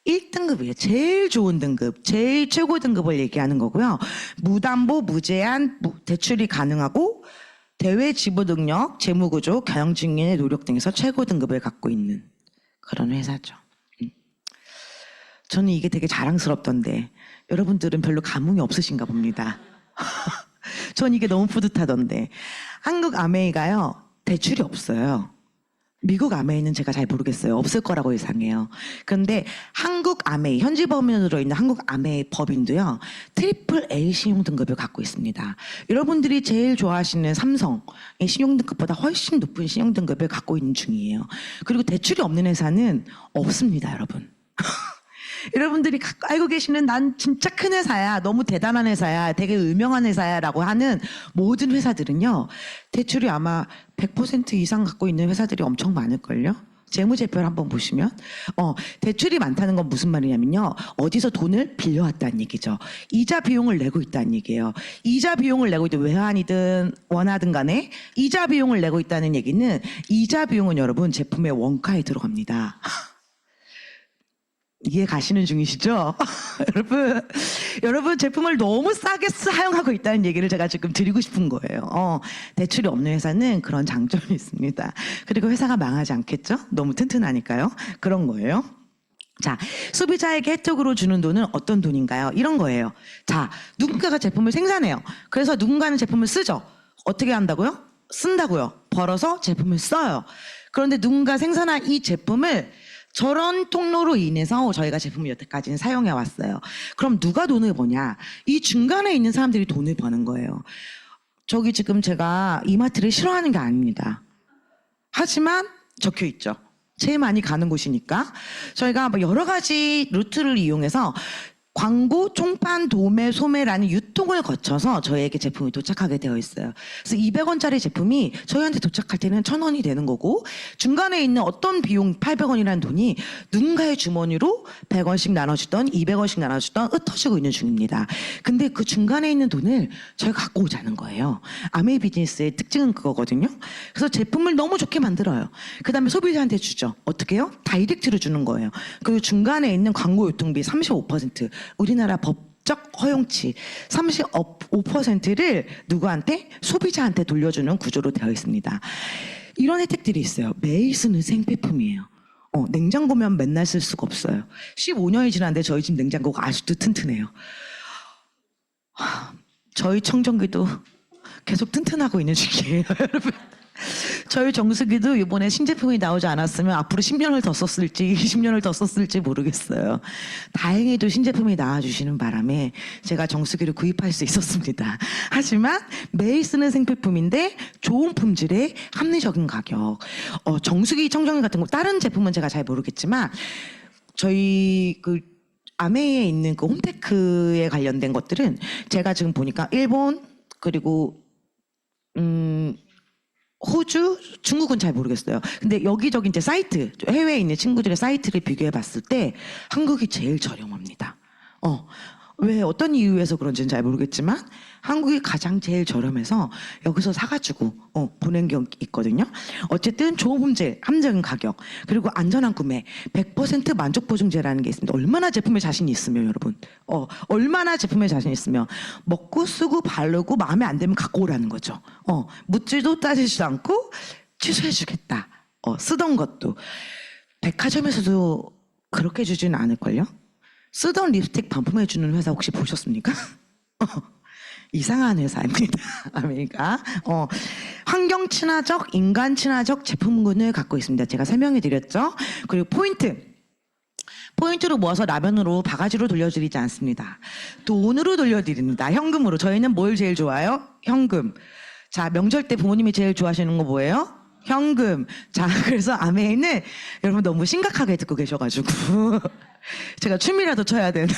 1등급이에요. 제일 좋은 등급, 제일 최고 등급을 얘기하는 거고요. 무담보, 무제한 대출이 가능하고 대외 지불 능력, 재무구조, 경영진의 노력 등에서 최고 등급을 갖고 있는 그런 회사죠. 저는 이게 되게 자랑스럽던데 여러분들은 별로 감흥이 없으신가 봅니다. 전 이게 너무 뿌듯하던데. 한국 아메이가요, 대출이 없어요. 미국 아메이는 제가 잘 모르겠어요. 없을 거라고 예상해요. 그런데 한국 아메이, 현지 법인으로 있는 한국 아메이 법인도요, 트리플 A 신용등급을 갖고 있습니다. 여러분들이 제일 좋아하시는 삼성의 신용등급보다 훨씬 높은 신용등급을 갖고 있는 중이에요. 그리고 대출이 없는 회사는 없습니다, 여러분. 여러분들이 알고 계시는 난 진짜 큰 회사야, 너무 대단한 회사야, 되게 유명한 회사야 라고 하는 모든 회사들은요, 대출이 아마 100% 이상 갖고 있는 회사들이 엄청 많을걸요. 재무제표를 한번 보시면 대출이 많다는 건 무슨 말이냐면요, 어디서 돈을 빌려왔다는 얘기죠. 이자 비용을 내고 있다는 얘기예요. 이자 비용을 내고 있든 외환이든 원화든 간에 이자 비용을 내고 있다는 얘기는, 이자 비용은 여러분 제품의 원가에 이해 가시는 중이시죠? 여러분 제품을 너무 싸게 사용하고 있다는 얘기를 제가 지금 드리고 싶은 거예요. 대출이 없는 회사는 그런 장점이 있습니다. 그리고 회사가 망하지 않겠죠? 너무 튼튼하니까요. 그런 거예요. 자, 소비자에게 혜택으로 주는 돈은 어떤 돈인가요? 이런 거예요. 자, 누군가가 제품을 생산해요. 그래서 누군가는 제품을 쓰죠. 어떻게 한다고요? 쓴다고요. 벌어서 제품을 써요. 그런데 누군가 생산한 이 제품을 저런 통로로 인해서 저희가 제품을 여태까지는 사용해 왔어요. 그럼 누가 돈을 버냐? 이 중간에 있는 사람들이 돈을 버는 거예요. 저기 지금 제가 이마트를 싫어하는 게 아닙니다. 하지만 적혀 있죠. 제일 많이 가는 곳이니까. 저희가 뭐 여러 가지 루트를 이용해서 광고, 총판, 도매, 소매라는 유통을 거쳐서 저희에게 제품이 도착하게 되어 있어요. 그래서 200원짜리 제품이 저희한테 도착할 때는 1000원이 되는 거고, 중간에 있는 어떤 비용 800원이라는 돈이 누군가의 주머니로 100원씩 나눠주던 200원씩 나눠주던 흩어지고 있는 중입니다. 근데 그 중간에 있는 돈을 저희가 갖고 오자는 거예요. 아메이 비즈니스의 특징은 그거거든요. 그래서 제품을 너무 좋게 만들어요. 그 다음에 소비자한테 주죠. 어떻게 해요? 다이렉트로 주는 거예요. 그리고 중간에 있는 광고 유통비 35%, 우리나라 법적 허용치 35%를 누구한테? 소비자한테 돌려주는 구조로 되어 있습니다. 이런 혜택들이 있어요. 매일 쓰는 생필품이에요. 냉장고면 맨날 쓸 수가 없어요. 15년이 지났는데 저희 집 냉장고가 아직도 튼튼해요. 저희 청정기도 계속 튼튼하고 있는 중이에요, 여러분. 저희 정수기도 이번에 신제품이 나오지 않았으면 앞으로 10년을 더 썼을지 20년을 더 썼을지 모르겠어요. 다행히도 신제품이 나와주시는 바람에 제가 정수기를 구입할 수 있었습니다. 하지만 매일 쓰는 생필품인데 좋은 품질의 합리적인 가격. 정수기, 청정기 같은 거 다른 제품은 제가 잘 모르겠지만 저희 그 아메이에 있는 그 홈테크에 관련된 것들은 제가 지금 보니까 일본 그리고 호주, 중국은 잘 모르겠어요. 근데 여기저기 이제 사이트, 해외에 있는 친구들의 사이트를 비교해 봤을 때 한국이 제일 저렴합니다. 왜 어떤 이유에서 그런지는 잘 모르겠지만 한국이 가장 제일 저렴해서 여기서 사가지고 보낸 게 있거든요. 어쨌든 좋은 품질, 합리적인 가격, 그리고 안전한 구매, 100% 만족 보증제라는 게 있습니다. 얼마나 제품에 자신이 있으면 여러분, 얼마나 제품에 자신 있으면 먹고 쓰고 바르고 마음에 안 들면 갖고 오라는 거죠. 묻지도 따지지도 않고 취소해주겠다. 쓰던 것도 백화점에서도 그렇게 주지는 않을걸요. 쓰던 립스틱 반품해주는 회사 혹시 보셨습니까? 이상한 회사입니다. 아메리카. 환경 친화적, 인간 친화적 제품군을 갖고 있습니다. 제가 설명해 드렸죠. 그리고 포인트로 모아서 라면으로 바가지로 돌려드리지 않습니다. 돈으로 돌려드립니다. 현금으로. 저희는 뭘 제일 좋아요? 현금. 자, 명절 때 부모님이 제일 좋아하시는 거 뭐예요? 현금. 자, 그래서 아메이는 여러분 너무 심각하게 듣고 계셔가지고 제가 춤이라도 춰야 되나.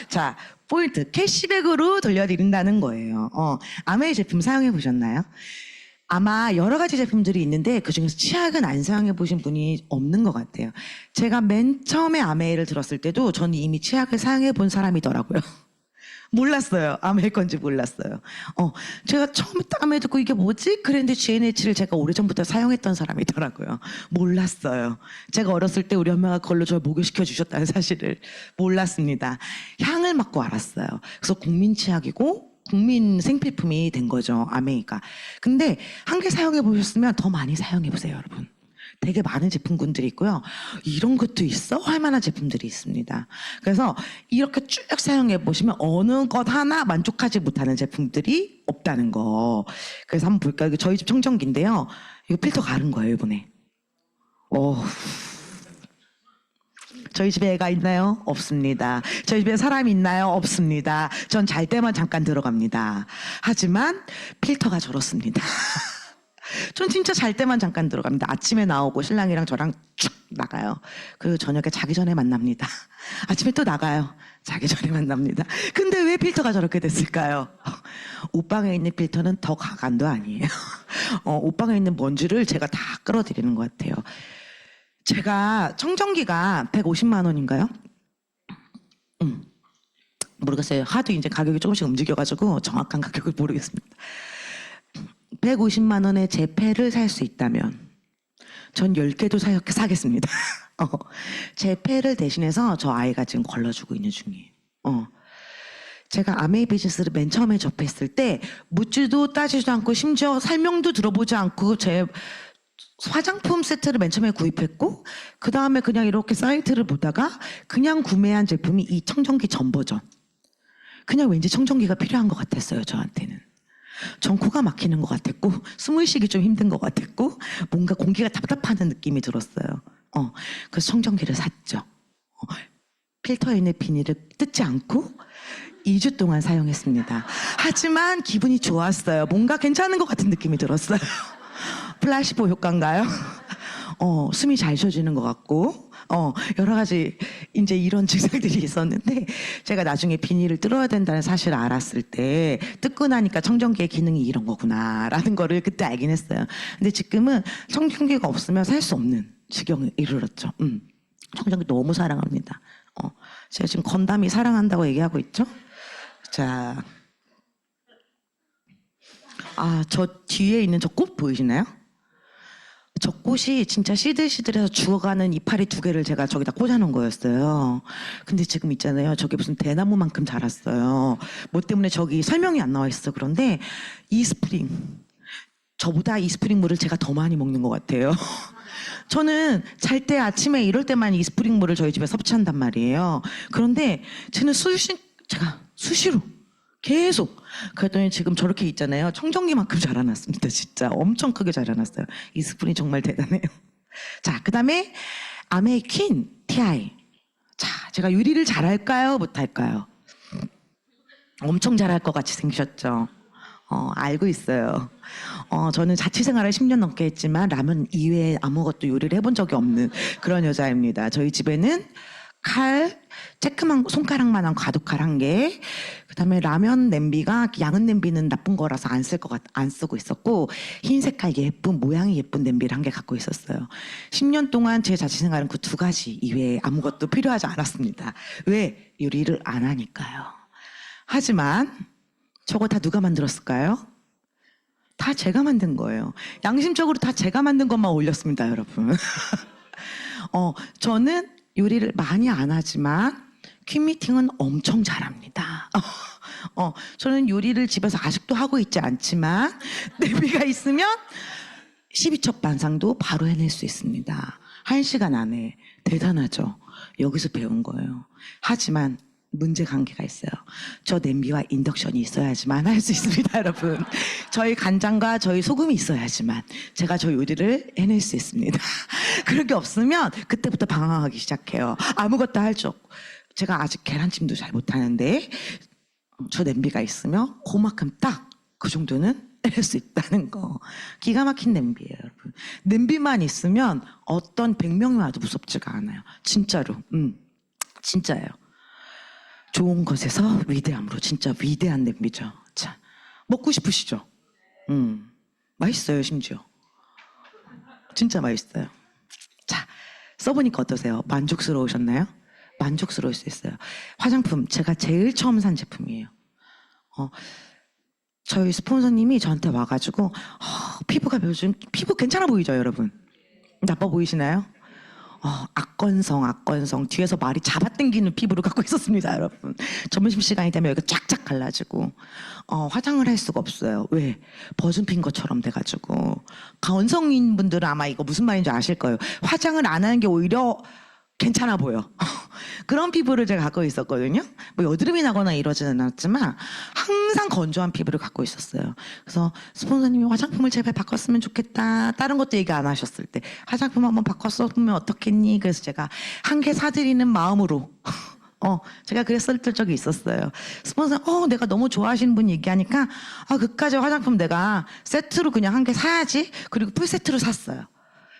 자, 포인트. 캐시백으로 돌려드린다는 거예요. 아메이 제품 사용해 보셨나요? 아마 여러 가지 제품들이 있는데 그중에서 치약은 안 사용해 보신 분이 없는 것 같아요. 제가 맨 처음에 아메이를 들었을 때도 저는 이미 치약을 사용해 본 사람이더라고요. 몰랐어요. 아메이 건지 몰랐어요. 제가 처음에 딱 아메이 듣고 이게 뭐지? 그랬는데 GNH를 제가 오래전부터 사용했던 사람이더라고요. 몰랐어요. 제가 어렸을 때 우리 엄마가 그걸로 저를 목욕시켜 주셨다는 사실을 몰랐습니다. 향을 맡고 알았어요. 그래서 국민 치약이고 국민 생필품이 된 거죠, 아메이가. 근데 한 개 사용해 보셨으면 더 많이 사용해 보세요, 여러분. 되게 많은 제품군들이 있고요. 이런 것도 있어? 할 만한 제품들이 있습니다. 그래서 이렇게 쭉 사용해 보시면 어느 것 하나 만족하지 못하는 제품들이 없다는 거. 그래서 한번 볼까요? 이거 저희 집 청정기인데요. 이거 필터 가른 거예요, 이번에. 저희 집에 애가 있나요? 없습니다. 저희 집에 사람이 있나요? 없습니다. 전 잘 때만 잠깐 들어갑니다. 하지만 필터가 저렇습니다. 전 진짜 잘 때만 잠깐 들어갑니다. 아침에 나오고 신랑이랑 저랑 쭉 나가요. 그리고 저녁에 자기 전에 만납니다. 아침에 또 나가요. 자기 전에 만납니다. 근데 왜 필터가 저렇게 됐을까요? 옷방에 있는 필터는 더 가관도 아니에요. 옷방에 있는 먼지를 제가 다 끌어들이는 것 같아요. 제가 청정기가 150만 원인가요? 모르겠어요. 하도 이제 가격이 조금씩 움직여가지고 정확한 가격을 모르겠습니다. 150만 원에 제 패를 살 수 있다면 전 10개도 사겠습니다. 제 패를 대신해서 저 아이가 지금 걸러주고 있는 중이에요. 제가 아메이 비즈니스를 맨 처음에 접했을 때 묻지도 따지지도 않고 심지어 설명도 들어보지 않고 제 화장품 세트를 맨 처음에 구입했고 그 다음에 그냥 이렇게 사이트를 보다가 그냥 구매한 제품이 이 청정기 전 버전. 그냥 왠지 청정기가 필요한 것 같았어요, 저한테는. 전 코가 막히는 것 같았고 숨을 쉬기 좀 힘든 것 같았고 뭔가 공기가 답답하는 느낌이 들었어요. 그래서 청정기를 샀죠. 필터에 있는 비닐을 뜯지 않고 2주 동안 사용했습니다. 하지만 기분이 좋았어요. 뭔가 괜찮은 것 같은 느낌이 들었어요. 플라시보 효과인가요? 숨이 잘 쉬어지는 것 같고 여러 가지 이제 이런 증상들이 있었는데 제가 나중에 비닐을 뜯어야 된다는 사실을 알았을 때 뜯고 나니까 청정기의 기능이 이런 거구나라는 거를 그때 알긴 했어요. 근데 지금은 청정기가 없으면 살 수 없는 지경에 이르렀죠. 청정기 너무 사랑합니다. 제가 지금 건담이 사랑한다고 얘기하고 있죠? 자, 저 뒤에 있는 저 꽃 보이시나요? 저 꽃이 진짜 시들시들해서 죽어가는 이파리 2개를 제가 저기다 꽂아놓은 거였어요. 근데 지금 있잖아요. 저게 무슨 대나무만큼 자랐어요. 뭐 때문에 저기 설명이 안 나와 있어. 그런데 이스프링. 저보다 이스프링 물을 제가 더 많이 먹는 것 같아요. 저는 잘 때 아침에 이럴 때만 이스프링 물을 저희 집에 섭취한단 말이에요. 그런데 제가 수시로 계속 그랬더니 지금 저렇게 있잖아요. 청정기만큼 자라났습니다. 진짜 엄청 크게 자라났어요. 이스프링 정말 대단해요. 자, 그다음에 아메이 퀸 TI. 자, 제가 요리를 잘할까요? 못할까요? 엄청 잘할 것 같이 생기셨죠? 알고 있어요. 저는 자취생활을 10년 넘게 했지만 라면 이외에 아무것도 요리를 해본 적이 없는 그런 여자입니다. 저희 집에는 칼, 쬐끄만 손가락만한 과도칼 1개, 그다음에 라면 냄비가 양은 냄비는 나쁜 거라서 안 쓰고 있었고 흰 색깔 예쁜 모양이 예쁜 냄비를 1개 갖고 있었어요. 10년 동안 제 자취생활은 그 2가지 이외에 아무것도 필요하지 않았습니다. 왜? 요리를 안 하니까요. 하지만 저거 다 누가 만들었을까요? 다 제가 만든 거예요. 양심적으로 다 제가 만든 것만 올렸습니다, 여러분. 저는 요리를 많이 안 하지만 퀸미팅은 엄청 잘합니다. 저는 요리를 집에서 아직도 하고 있지 않지만 냄비가 있으면 12첩 반상도 바로 해낼 수 있습니다. 1시간 안에. 대단하죠? 여기서 배운 거예요. 하지만 문제 관계가 있어요. 저 냄비와 인덕션이 있어야지만 할 수 있습니다, 여러분. 저희 간장과 저희 소금이 있어야지만 제가 저 요리를 해낼 수 있습니다. 그런 게 없으면 그때부터 방황하기 시작해요. 아무것도 할 줄 없고. 제가 아직 계란찜도 잘 못하는데 저 냄비가 있으면 그만큼 딱 그 정도는 해낼 수 있다는 거. 기가 막힌 냄비예요, 여러분. 냄비만 있으면 어떤 100명이 와도 무섭지가 않아요. 진짜로. 진짜예요. 좋은 것에서 위대함으로 진짜 위대한 냄비죠. 자, 먹고 싶으시죠? 맛있어요, 심지어. 진짜 맛있어요. 자, 써보니까 어떠세요? 만족스러우셨나요? 만족스러울 수 있어요. 화장품, 제가 제일 처음 산 제품이에요. 저희 스폰서님이 저한테 와가지고 피부가 요즘 피부 괜찮아 보이죠, 여러분? 나빠 보이시나요? 악건성 뒤에서 말이 잡아당기는 피부를 갖고 있었습니다, 여러분. 점심시간이 되면 여기가 쫙쫙 갈라지고 화장을 할 수가 없어요. 왜? 버즈핀 것처럼 돼가지고. 건성인 분들은 아마 이거 무슨 말인지 아실 거예요. 화장을 안 하는 게 오히려 괜찮아 보여. 그런 피부를 제가 갖고 있었거든요. 뭐 여드름이 나거나 이러지는 않았지만 항상 건조한 피부를 갖고 있었어요. 그래서 스폰서님이 화장품을 제발 바꿨으면 좋겠다. 다른 것도 얘기 안 하셨을 때 화장품 한번 바꿨으면 어떻겠니? 그래서 제가 1개 사드리는 마음으로 제가 그랬을 적이 있었어요. 스폰서 내가 너무 좋아하시는 분 얘기하니까 그까지 화장품 내가 세트로 그냥 1개 사야지. 그리고 풀세트로 샀어요.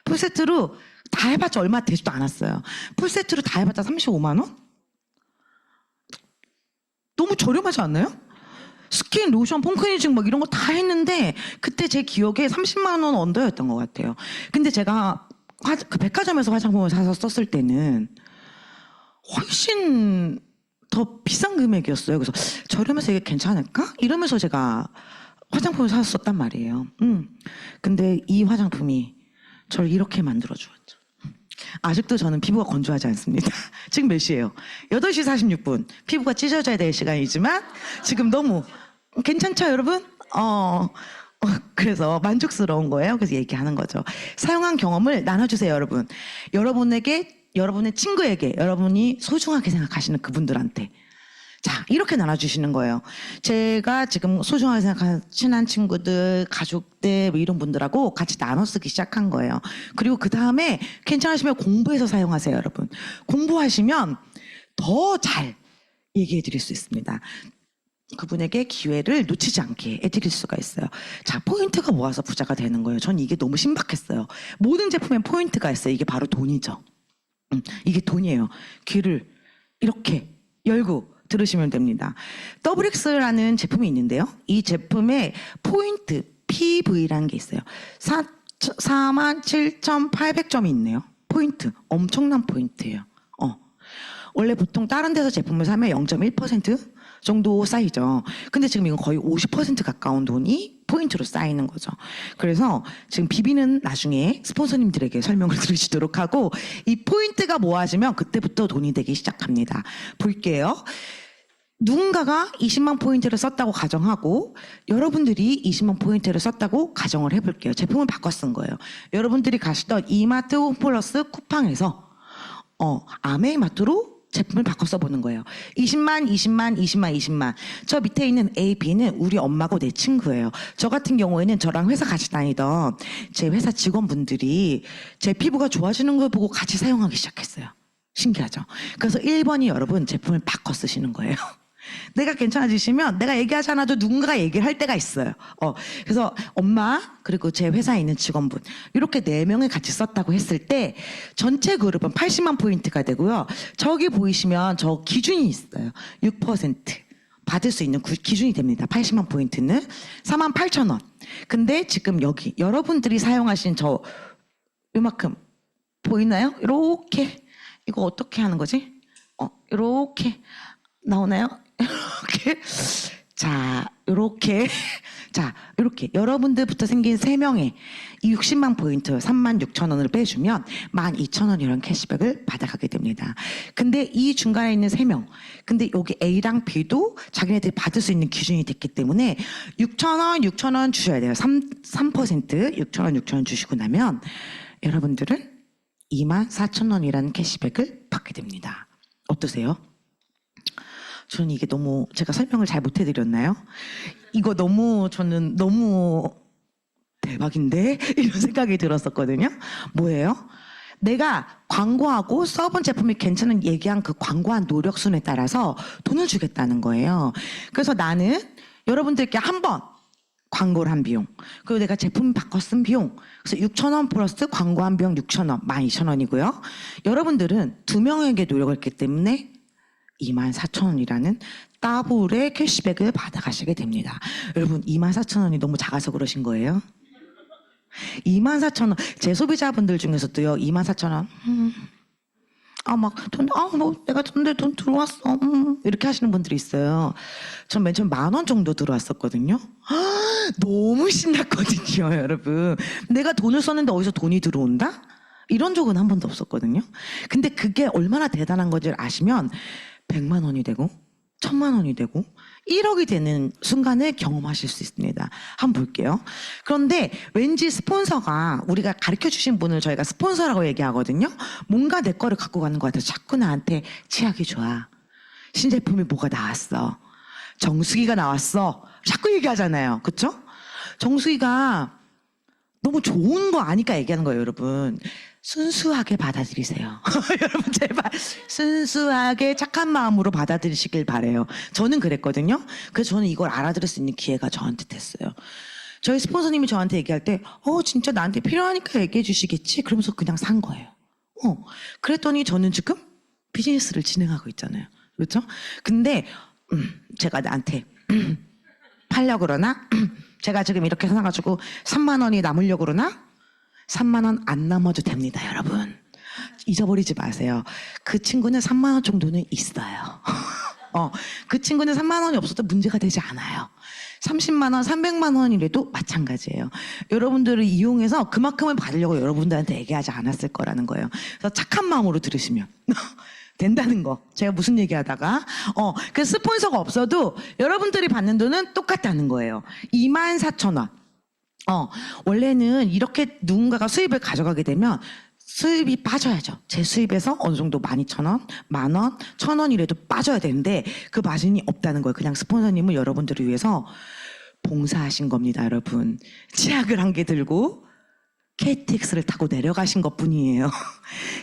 풀세트로 다 해봤자 얼마 되지도 않았어요. 풀세트로 다 해봤자 35만 원? 너무 저렴하지 않나요? 스킨, 로션, 폼클리징 막 이런 거 다 했는데 그때 제 기억에 30만 원 언더였던 것 같아요. 근데 제가 그 백화점에서 화장품을 사서 썼을 때는 훨씬 더 비싼 금액이었어요. 그래서 저렴해서 이게 괜찮을까? 이러면서 제가 화장품을 사서 썼단 말이에요. 근데 이 화장품이 저를 이렇게 만들어주었죠. 아직도 저는 피부가 건조하지 않습니다. 지금 몇 시예요? 8시 46분. 피부가 찢어져야 될 시간이지만 지금 너무 괜찮죠, 여러분? 그래서 만족스러운 거예요. 그래서 얘기하는 거죠. 사용한 경험을 나눠주세요, 여러분. 여러분의 친구에게, 여러분이 소중하게 생각하시는 그분들한테. 자, 이렇게 나눠주시는 거예요. 제가 지금 소중하게 생각하는 친한 친구들, 가족들, 뭐 이런 분들하고 같이 나눠 쓰기 시작한 거예요. 그리고 그 다음에 괜찮으시면 공부해서 사용하세요, 여러분. 공부하시면 더 잘 얘기해 드릴 수 있습니다. 그분에게 기회를 놓치지 않게 해드릴 수가 있어요. 자, 포인트가 모아서 부자가 되는 거예요. 전 이게 너무 신박했어요. 모든 제품엔 포인트가 있어요. 이게 바로 돈이죠. 이게 돈이에요. 귀를 이렇게 열고 들으시면 됩니다. 더블엑스라는 제품이 있는데요. 이 제품에 포인트 PV라는 게 있어요. 47,800점이 있네요. 포인트. 엄청난 포인트예요. 원래 보통 다른 데서 제품을 사면 0.1% 정도 쌓이죠. 근데 지금 이건 거의 50% 가까운 돈이 포인트로 쌓이는 거죠. 그래서 지금 비비는 나중에 스폰서님들에게 설명을 들으시도록 하고 이 포인트가 모아지면 그때부터 돈이 되기 시작합니다. 볼게요. 누군가가 20만 포인트를 썼다고 가정하고 여러분들이 20만 포인트를 썼다고 가정을 해볼게요. 제품을 바꿔 쓴 거예요. 여러분들이 가시던 이마트 홈플러스 쿠팡에서 아메이마트로 제품을 바꿔 써보는 거예요. 20만, 20만, 20만, 20만. 저 밑에 있는 A, B는 우리 엄마고 내 친구예요. 저 같은 경우에는 저랑 회사 같이 다니던 제 회사 직원분들이 제 피부가 좋아지는 걸 보고 같이 사용하기 시작했어요. 신기하죠? 그래서 1번이 여러분 제품을 바꿔 쓰시는 거예요. 내가 괜찮아지시면 내가 얘기하지 않아도 누군가가 얘기를 할 때가 있어요. 그래서 엄마 그리고 제 회사에 있는 직원분 이렇게 4명이 같이 썼다고 했을 때 전체 그룹은 80만 포인트가 되고요. 저기 보이시면 저 기준이 있어요. 6% 받을 수 있는 기준이 됩니다. 80만 포인트는 48,000원. 근데 지금 여기 여러분들이 사용하신 저 요만큼 보이나요? 이렇게 이거 어떻게 하는 거지? 이렇게 나오나요? 이렇게 자 이렇게 자 이렇게 여러분들부터 생긴 3명의 이 60만 포인트 36,000원을 빼주면 12,000원이라는 캐시백을 받아가게 됩니다. 근데 이 중간에 있는 3명 근데 여기 A랑 B도 자기네들이 받을 수 있는 기준이 됐기 때문에 6,000원 6,000원 주셔야 돼요. 3% 6,000원 6,000원 주시고 나면 여러분들은 24,000원이라는 캐시백을 받게 됩니다. 어떠세요? 저는 이게 너무 제가 설명을 잘 못 해드렸나요? 이거 저는 너무 대박인데? 이런 생각이 들었었거든요. 뭐예요? 내가 광고하고 써본 제품이 괜찮은 얘기한 그 광고한 노력순에 따라서 돈을 주겠다는 거예요. 그래서 나는 여러분들께 한 번 광고를 한 비용 그리고 내가 제품 바꿔 쓴 비용 그래서 6,000원 플러스 광고한 비용 6,000원 12,000원이고요. 여러분들은 2명에게 노력을 했기 때문에 24,000원이라는 더블의 캐시백을 받아가시게 됩니다. 여러분 24,000원이 너무 작아서 그러신 거예요? 24,000원 제 소비자분들 중에서도요 24,000원 내가 돈 들어왔어 이렇게 하시는 분들이 있어요. 전 맨 처음 10,000원 정도 들어왔었거든요. 너무 신났거든요. 여러분 내가 돈을 썼는데 어디서 돈이 들어온다? 이런 적은 한 번도 없었거든요. 근데 그게 얼마나 대단한 건지를 아시면 100만 원이 되고 1,000만 원이 되고 1억이 되는 순간을 경험하실 수 있습니다. 한번 볼게요. 그런데 왠지 스폰서가 우리가 가르쳐 주신 분을 저희가 스폰서라고 얘기하거든요. 뭔가 내 거를 갖고 가는 것 같아서 자꾸 나한테 치약이 좋아. 신제품이 뭐가 나왔어. 정수기가 나왔어. 자꾸 얘기하잖아요. 그쵸? 정수기가 너무 좋은 거 아니까 얘기하는 거예요, 여러분. 순수하게 받아들이세요. 여러분 제발 순수하게 착한 마음으로 받아들이시길 바래요. 저는 그랬거든요. 그래서 저는 이걸 알아들을 수 있는 기회가 저한테 됐어요. 저희 스폰서님이 저한테 얘기할 때 진짜 나한테 필요하니까 얘기해 주시겠지? 그러면서 그냥 산 거예요. 그랬더니 저는 지금 비즈니스를 진행하고 있잖아요. 그렇죠? 근데 제가 나한테 팔려고 그러나 제가 지금 이렇게 사가지고 3만 원이 남으려고 그러나 3만 원 안 남아도 됩니다, 여러분. 잊어버리지 마세요. 그 친구는 3만 원 정도는 있어요. 그 친구는 3만 원이 없어도 문제가 되지 않아요. 30만 원, 300만 원이라도 마찬가지예요. 여러분들을 이용해서 그만큼을 받으려고 여러분들한테 얘기하지 않았을 거라는 거예요. 그래서 착한 마음으로 들으시면 된다는 거. 제가 무슨 얘기하다가 그 스폰서가 없어도 여러분들이 받는 돈은 똑같다는 거예요. 24,000원. 원래는 이렇게 누군가가 수입을 가져가게 되면 수입이 빠져야죠. 제 수입에서 어느 정도 12,000원, 10,000원, 1,000원이라도 빠져야 되는데 그 마진이 없다는 거예요. 그냥 스폰서님은 여러분들을 위해서 봉사하신 겁니다, 여러분. 치약을 한 개 들고 KTX를 타고 내려가신 것뿐이에요.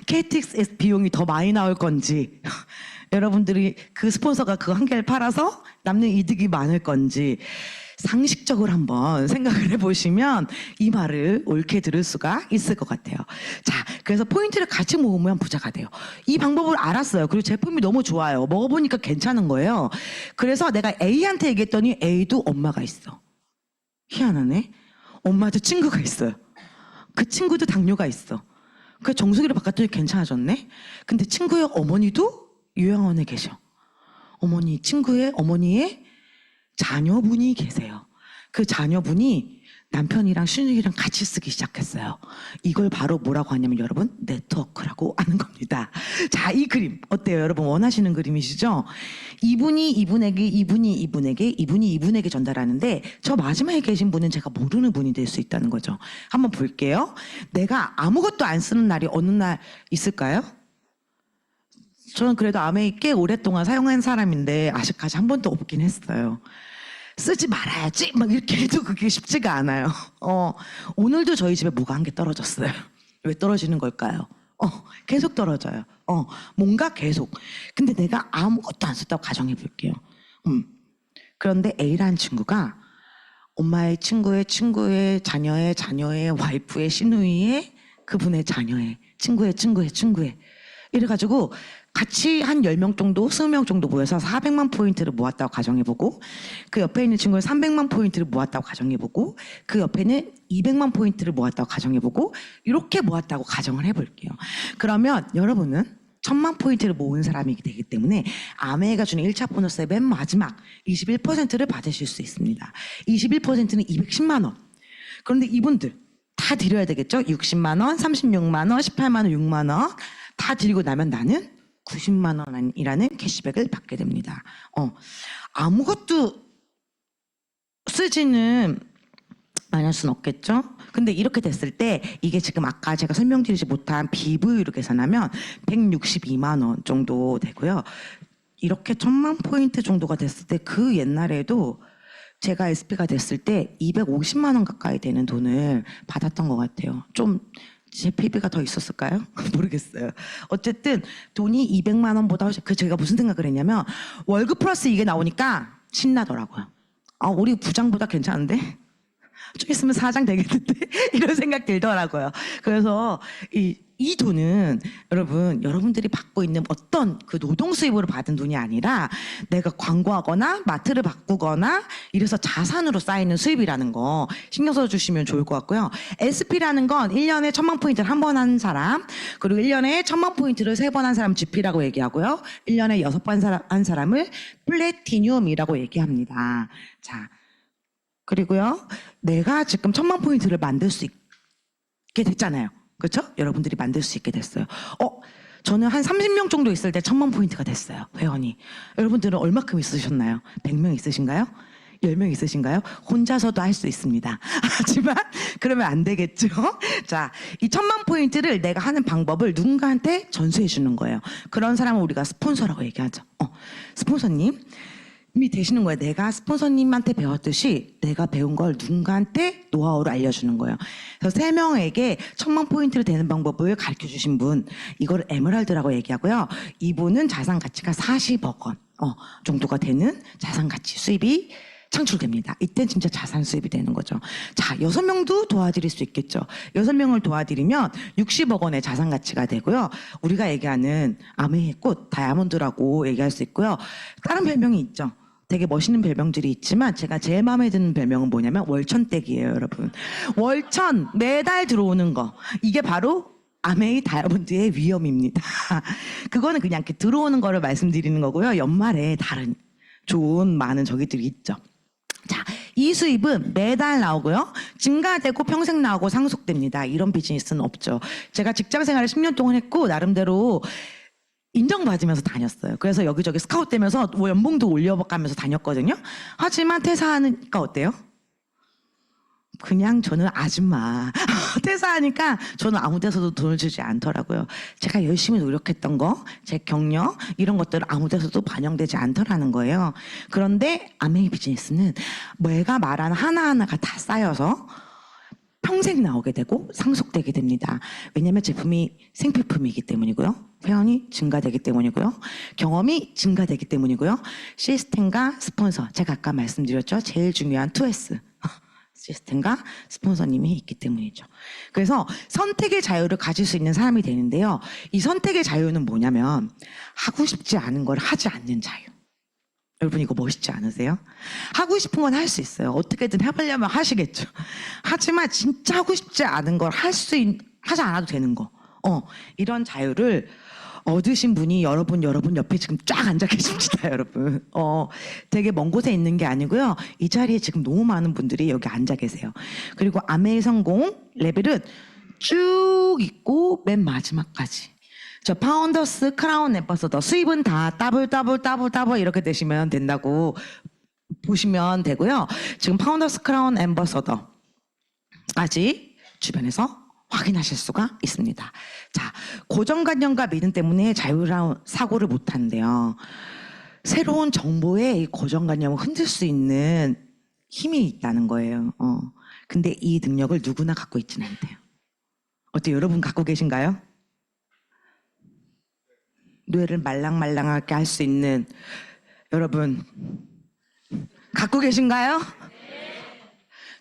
KTX 비용이 더 많이 나올 건지 여러분들이 그 스폰서가 그 한 개를 팔아서 남는 이득이 많을 건지 상식적으로 한번 생각을 해보시면 이 말을 옳게 들을 수가 있을 것 같아요. 자, 그래서 포인트를 같이 모으면 부자가 돼요. 이 방법을 알았어요. 그리고 제품이 너무 좋아요. 먹어보니까 괜찮은 거예요. 그래서 내가 A한테 얘기했더니 A도 엄마가 있어. 희한하네. 엄마도 친구가 있어요. 그 친구도 당뇨가 있어. 그 정수기를 바꿨더니 괜찮아졌네. 근데 친구의 어머니도 요양원에 계셔. 친구의 어머니의 자녀분이 계세요. 그 자녀분이 남편이랑 신우이랑 같이 쓰기 시작했어요. 이걸 바로 뭐라고 하냐면 여러분 네트워크라고 하는 겁니다. 자, 이 그림 어때요? 여러분 원하시는 그림이시죠? 이분이 이분에게, 이분이 이분에게, 이분이 이분에게 전달하는데 저 마지막에 계신 분은 제가 모르는 분이 될 수 있다는 거죠. 한번 볼게요. 내가 아무것도 안 쓰는 날이 어느 날 있을까요? 저는 그래도 아메이 꽤 오랫동안 사용한 사람인데 아직까지 한 번도 없긴 했어요. 쓰지 말아야지 막 이렇게 해도 그게 쉽지가 않아요. 오늘도 저희 집에 뭐가 한 개 떨어졌어요. 왜 떨어지는 걸까요? 계속 떨어져요. 뭔가 계속. 근데 내가 아무것도 안 썼다고 가정해 볼게요. 그런데 A라는 친구가 엄마의 친구의 친구의 자녀의 자녀의 와이프의 시누이의 그분의 자녀의 친구의 친구의 친구의 이래가지고 같이 한 10명 정도, 20명 정도 모여서 400만 포인트를 모았다고 가정해보고 그 옆에 있는 친구는 300만 포인트를 모았다고 가정해보고 그 옆에는 200만 포인트를 모았다고 가정해보고 이렇게 모았다고 가정을 해볼게요. 그러면 여러분은 1000만 포인트를 모은 사람이 되기 때문에 아메이가 주는 1차 보너스의 맨 마지막 21%를 받으실 수 있습니다. 21%는 210만 원. 그런데 이분들 다 드려야 되겠죠? 60만 원, 36만 원, 18만 원, 6만 원 다 드리고 나면 나는 90만 원이라는 캐시백을 받게 됩니다. 아무것도 쓰지는 않을 수는 없겠죠? 근데 이렇게 됐을 때 이게 지금 아까 제가 설명드리지 못한 BV로 계산하면 162만 원 정도 되고요. 이렇게 1000만 포인트 정도가 됐을 때 그 옛날에도 제가 SP가 됐을 때 250만 원 가까이 되는 돈을 받았던 것 같아요. 좀 제 PB가 더 있었을까요? 모르겠어요. 어쨌든 돈이 200만 원보다 훨씬 제가 무슨 생각을 했냐면 월급 플러스 이게 나오니까 신나더라고요. 우리 부장보다 괜찮은데? 좀 있으면 사장 되겠는데? 이런 생각 들더라고요. 그래서 이 돈은 여러분들이 받고 있는 어떤 그 노동 수입으로 받은 돈이 아니라 내가 광고하거나 마트를 바꾸거나 이래서 자산으로 쌓이는 수입이라는 거 신경 써주시면 좋을 것 같고요. SP라는 건 1년에 1000만 포인트를 한 번 한 사람, 그리고 1년에 1000만 포인트를 3번 한 사람 GP라고 얘기하고요. 1년에 6번 한 사람을 플래티늄이라고 얘기합니다. 자, 그리고요, 내가 지금 1000만 포인트를 만들 수 있게 됐잖아요. 그렇죠? 여러분들이 만들 수 있게 됐어요. 저는 한 30명 정도 있을 때 1000만 포인트가 됐어요. 회원이. 여러분들은 얼마큼 있으셨나요? 100명 있으신가요? 10명 있으신가요? 혼자서도 할 수 있습니다. 하지만 그러면 안 되겠죠? 자, 이 1000만 포인트를 내가 하는 방법을 누군가한테 전수해 주는 거예요. 그런 사람을 우리가 스폰서라고 얘기하죠. 스폰서님. 이미 되시는 거예요. 내가 스폰서님한테 배웠듯이 내가 배운 걸 누군가한테 노하우를 알려주는 거예요. 그래서 3명에게 1000만 포인트를 되는 방법을 가르쳐 주신 분, 이걸 에메랄드라고 얘기하고요. 이분은 자산 가치가 40억 원 정도가 되는 자산 가치 수입이 창출됩니다. 이땐 진짜 자산 수입이 되는 거죠. 자, 6명도 도와드릴 수 있겠죠. 6명을 도와드리면 60억 원의 자산 가치가 되고요. 우리가 얘기하는 아메이의 꽃, 다이아몬드라고 얘기할 수 있고요. 다른 별명이 있죠. 되게 멋있는 별명들이 있지만 제가 제일 마음에 드는 별명은 뭐냐면 월천댁이에요, 여러분. 월천, 매달 들어오는 거. 이게 바로 아메이 다이아몬드의 위험입니다. 그거는 그냥 이렇게 들어오는 거를 말씀드리는 거고요. 연말에 다른 좋은 많은 저기들이 있죠. 자, 이 수입은 매달 나오고요. 증가되고 평생 나오고 상속됩니다. 이런 비즈니스는 없죠. 제가 직장 생활을 10년 동안 했고 나름대로 인정받으면서 다녔어요. 그래서 여기저기 스카웃 되면서 뭐 연봉도 올려가면서 다녔거든요. 하지만 퇴사하니까 어때요? 그냥 저는 아줌마. 퇴사하니까 저는 아무 데서도 돈을 주지 않더라고요. 제가 열심히 노력했던 거, 제 경력 이런 것들은 아무 데서도 반영되지 않더라는 거예요. 그런데 아메이 비즈니스는 내가 말하는 하나하나가 다 쌓여서 평생 나오게 되고 상속되게 됩니다. 왜냐하면 제품이 생필품이기 때문이고요. 회원이 증가되기 때문이고요. 경험이 증가되기 때문이고요. 시스템과 스폰서, 제가 아까 말씀드렸죠. 제일 중요한 2S. 시스템과 스폰서님이 있기 때문이죠. 그래서 선택의 자유를 가질 수 있는 사람이 되는데요. 이 선택의 자유는 뭐냐면 하고 싶지 않은 걸 하지 않는 자유. 여러분 이거 멋있지 않으세요? 하고 싶은 건 할 수 있어요. 어떻게든 해보려면 하시겠죠. 하지만 진짜 하고 싶지 않은 걸 하지 않아도 되는 거. 이런 자유를 얻으신 분이 여러분 옆에 지금 쫙 앉아 계십니다, 여러분. 되게 먼 곳에 있는 게 아니고요. 이 자리에 지금 너무 많은 분들이 여기 앉아 계세요. 그리고 아메의 성공 레벨은 쭉 있고 맨 마지막까지. 저 파운더스 크라운 앰버서더 수입은 다 더블 이렇게 되시면 된다고 보시면 되고요. 지금 파운더스 크라운 앰버서더까지 주변에서 확인하실 수가 있습니다. 자, 고정관념과 믿음 때문에 자유로운 사고를 못 한대요. 새로운 정보에 이 고정관념을 흔들 수 있는 힘이 있다는 거예요. 근데 이 능력을 누구나 갖고 있지는 않대요. 어때, 여러분 갖고 계신가요? 뇌를 말랑말랑하게 할 수 있는 여러분 갖고 계신가요?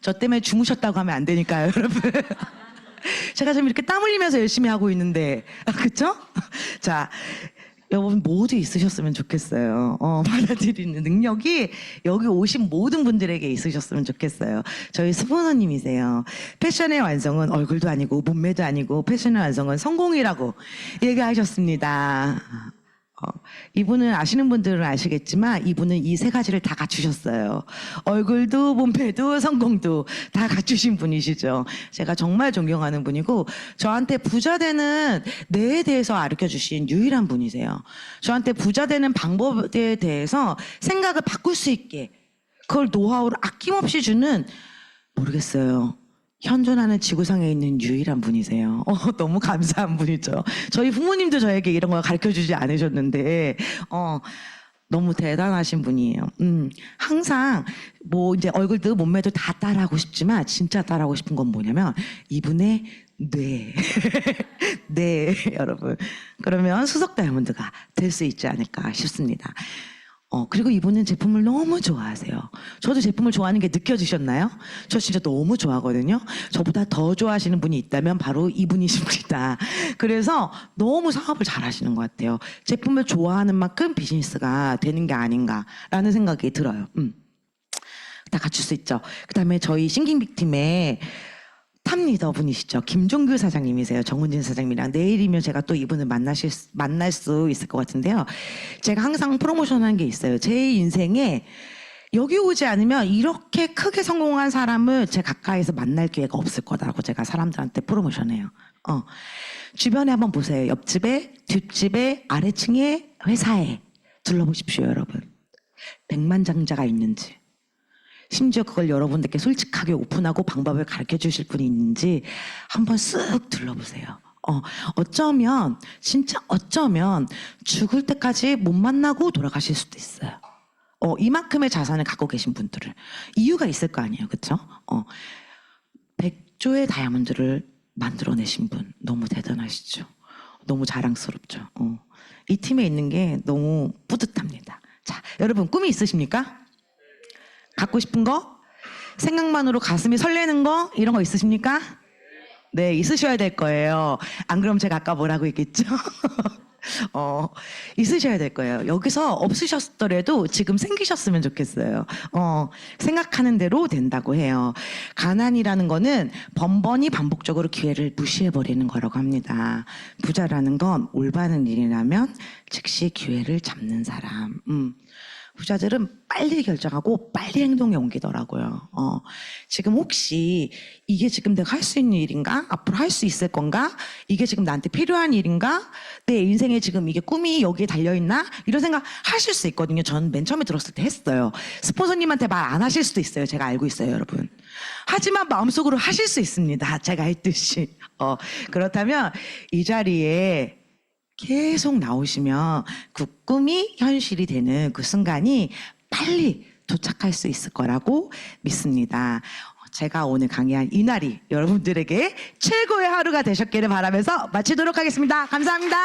저 때문에 주무셨다고 하면 안 되니까요, 여러분. 제가 지금 이렇게 땀 흘리면서 열심히 하고 있는데, 그쵸? 자, 여러분 모두 있으셨으면 좋겠어요. 받아들이는 능력이 여기 오신 모든 분들에게 있으셨으면 좋겠어요. 저희 스포너님이세요. 패션의 완성은 얼굴도 아니고 몸매도 아니고 패션의 완성은 성공이라고 얘기하셨습니다. 이분은 아시는 분들은 아시겠지만 이분은 이 세 가지를 다 갖추셨어요. 얼굴도 몸매도 성공도 다 갖추신 분이시죠. 제가 정말 존경하는 분이고 저한테 부자 되는 뇌에 대해서 가르쳐 주신 유일한 분이세요. 저한테 부자 되는 방법에 대해서 생각을 바꿀 수 있게 그걸 노하우를 아낌없이 주는 모르겠어요. 현존하는 지구상에 있는 유일한 분이세요. 너무 감사한 분이죠. 저희 부모님도 저에게 이런 걸 가르쳐 주지 않으셨는데, 너무 대단하신 분이에요. 항상 뭐 이제 얼굴도 몸매도 다 따라하고 싶지만 진짜 따라하고 싶은 건 뭐냐면 이분의 뇌. 네, 여러분. 그러면 수석 다이아몬드가 될 수 있지 않을까 싶습니다. 그리고 이분은 제품을 너무 좋아하세요. 저도 제품을 좋아하는 게 느껴지셨나요? 저 진짜 너무 좋아하거든요. 저보다 더 좋아하시는 분이 있다면 바로 이분이십니다. 그래서 너무 사업을 잘 하시는 것 같아요. 제품을 좋아하는 만큼 비즈니스가 되는 게 아닌가라는 생각이 들어요. 다 갖출 수 있죠. 그 다음에 저희 싱킹빅팀에 탑 리더분이시죠. 김종규 사장님이세요. 정은진 사장님이랑 내일이면 제가 또 이분을 만날 수 있을 것 같은데요. 제가 항상 프로모션하는 게 있어요. 제 인생에 여기 오지 않으면 이렇게 크게 성공한 사람을 제 가까이서 만날 기회가 없을 거다라고 제가 사람들한테 프로모션해요. 주변에 한번 보세요. 옆집에, 뒷집에, 아래층에, 회사에 둘러보십시오, 여러분. 백만장자가 있는지. 심지어 그걸 여러분들께 솔직하게 오픈하고 방법을 가르쳐 주실 분이 있는지 한번 쓱 둘러보세요. 어쩌면 진짜 어쩌면 죽을 때까지 못 만나고 돌아가실 수도 있어요. 이만큼의 자산을 갖고 계신 분들을 이유가 있을 거 아니에요, 그렇죠? 100조의 다이아몬드를 만들어내신 분 너무 대단하시죠. 너무 자랑스럽죠. 이 팀에 있는 게 너무 뿌듯합니다. 자, 여러분 꿈이 있으십니까? 갖고 싶은 거? 생각만으로 가슴이 설레는 거? 이런 거 있으십니까? 네, 있으셔야 될 거예요. 안 그러면 제가 아까 뭐라고 했겠죠? 있으셔야 될 거예요. 여기서 없으셨더라도 지금 생기셨으면 좋겠어요. 생각하는 대로 된다고 해요. 가난이라는 거는 번번이 반복적으로 기회를 무시해버리는 거라고 합니다. 부자라는 건 올바른 일이라면 즉시 기회를 잡는 사람. 부자들은 빨리 결정하고 빨리 행동에 옮기더라고요. 지금 혹시 이게 지금 내가 할 수 있는 일인가? 앞으로 할 수 있을 건가? 이게 지금 나한테 필요한 일인가? 내 인생에 지금 이게 꿈이 여기에 달려있나? 이런 생각 하실 수 있거든요. 전 맨 처음에 들었을 때 했어요. 스폰서님한테 말 안 하실 수도 있어요. 제가 알고 있어요, 여러분. 하지만 마음속으로 하실 수 있습니다. 제가 했듯이. 그렇다면 이 자리에 계속 나오시면 그 꿈이 현실이 되는 그 순간이 빨리 도착할 수 있을 거라고 믿습니다. 제가 오늘 강의한 이 날이 여러분들에게 최고의 하루가 되셨기를 바라면서 마치도록 하겠습니다. 감사합니다.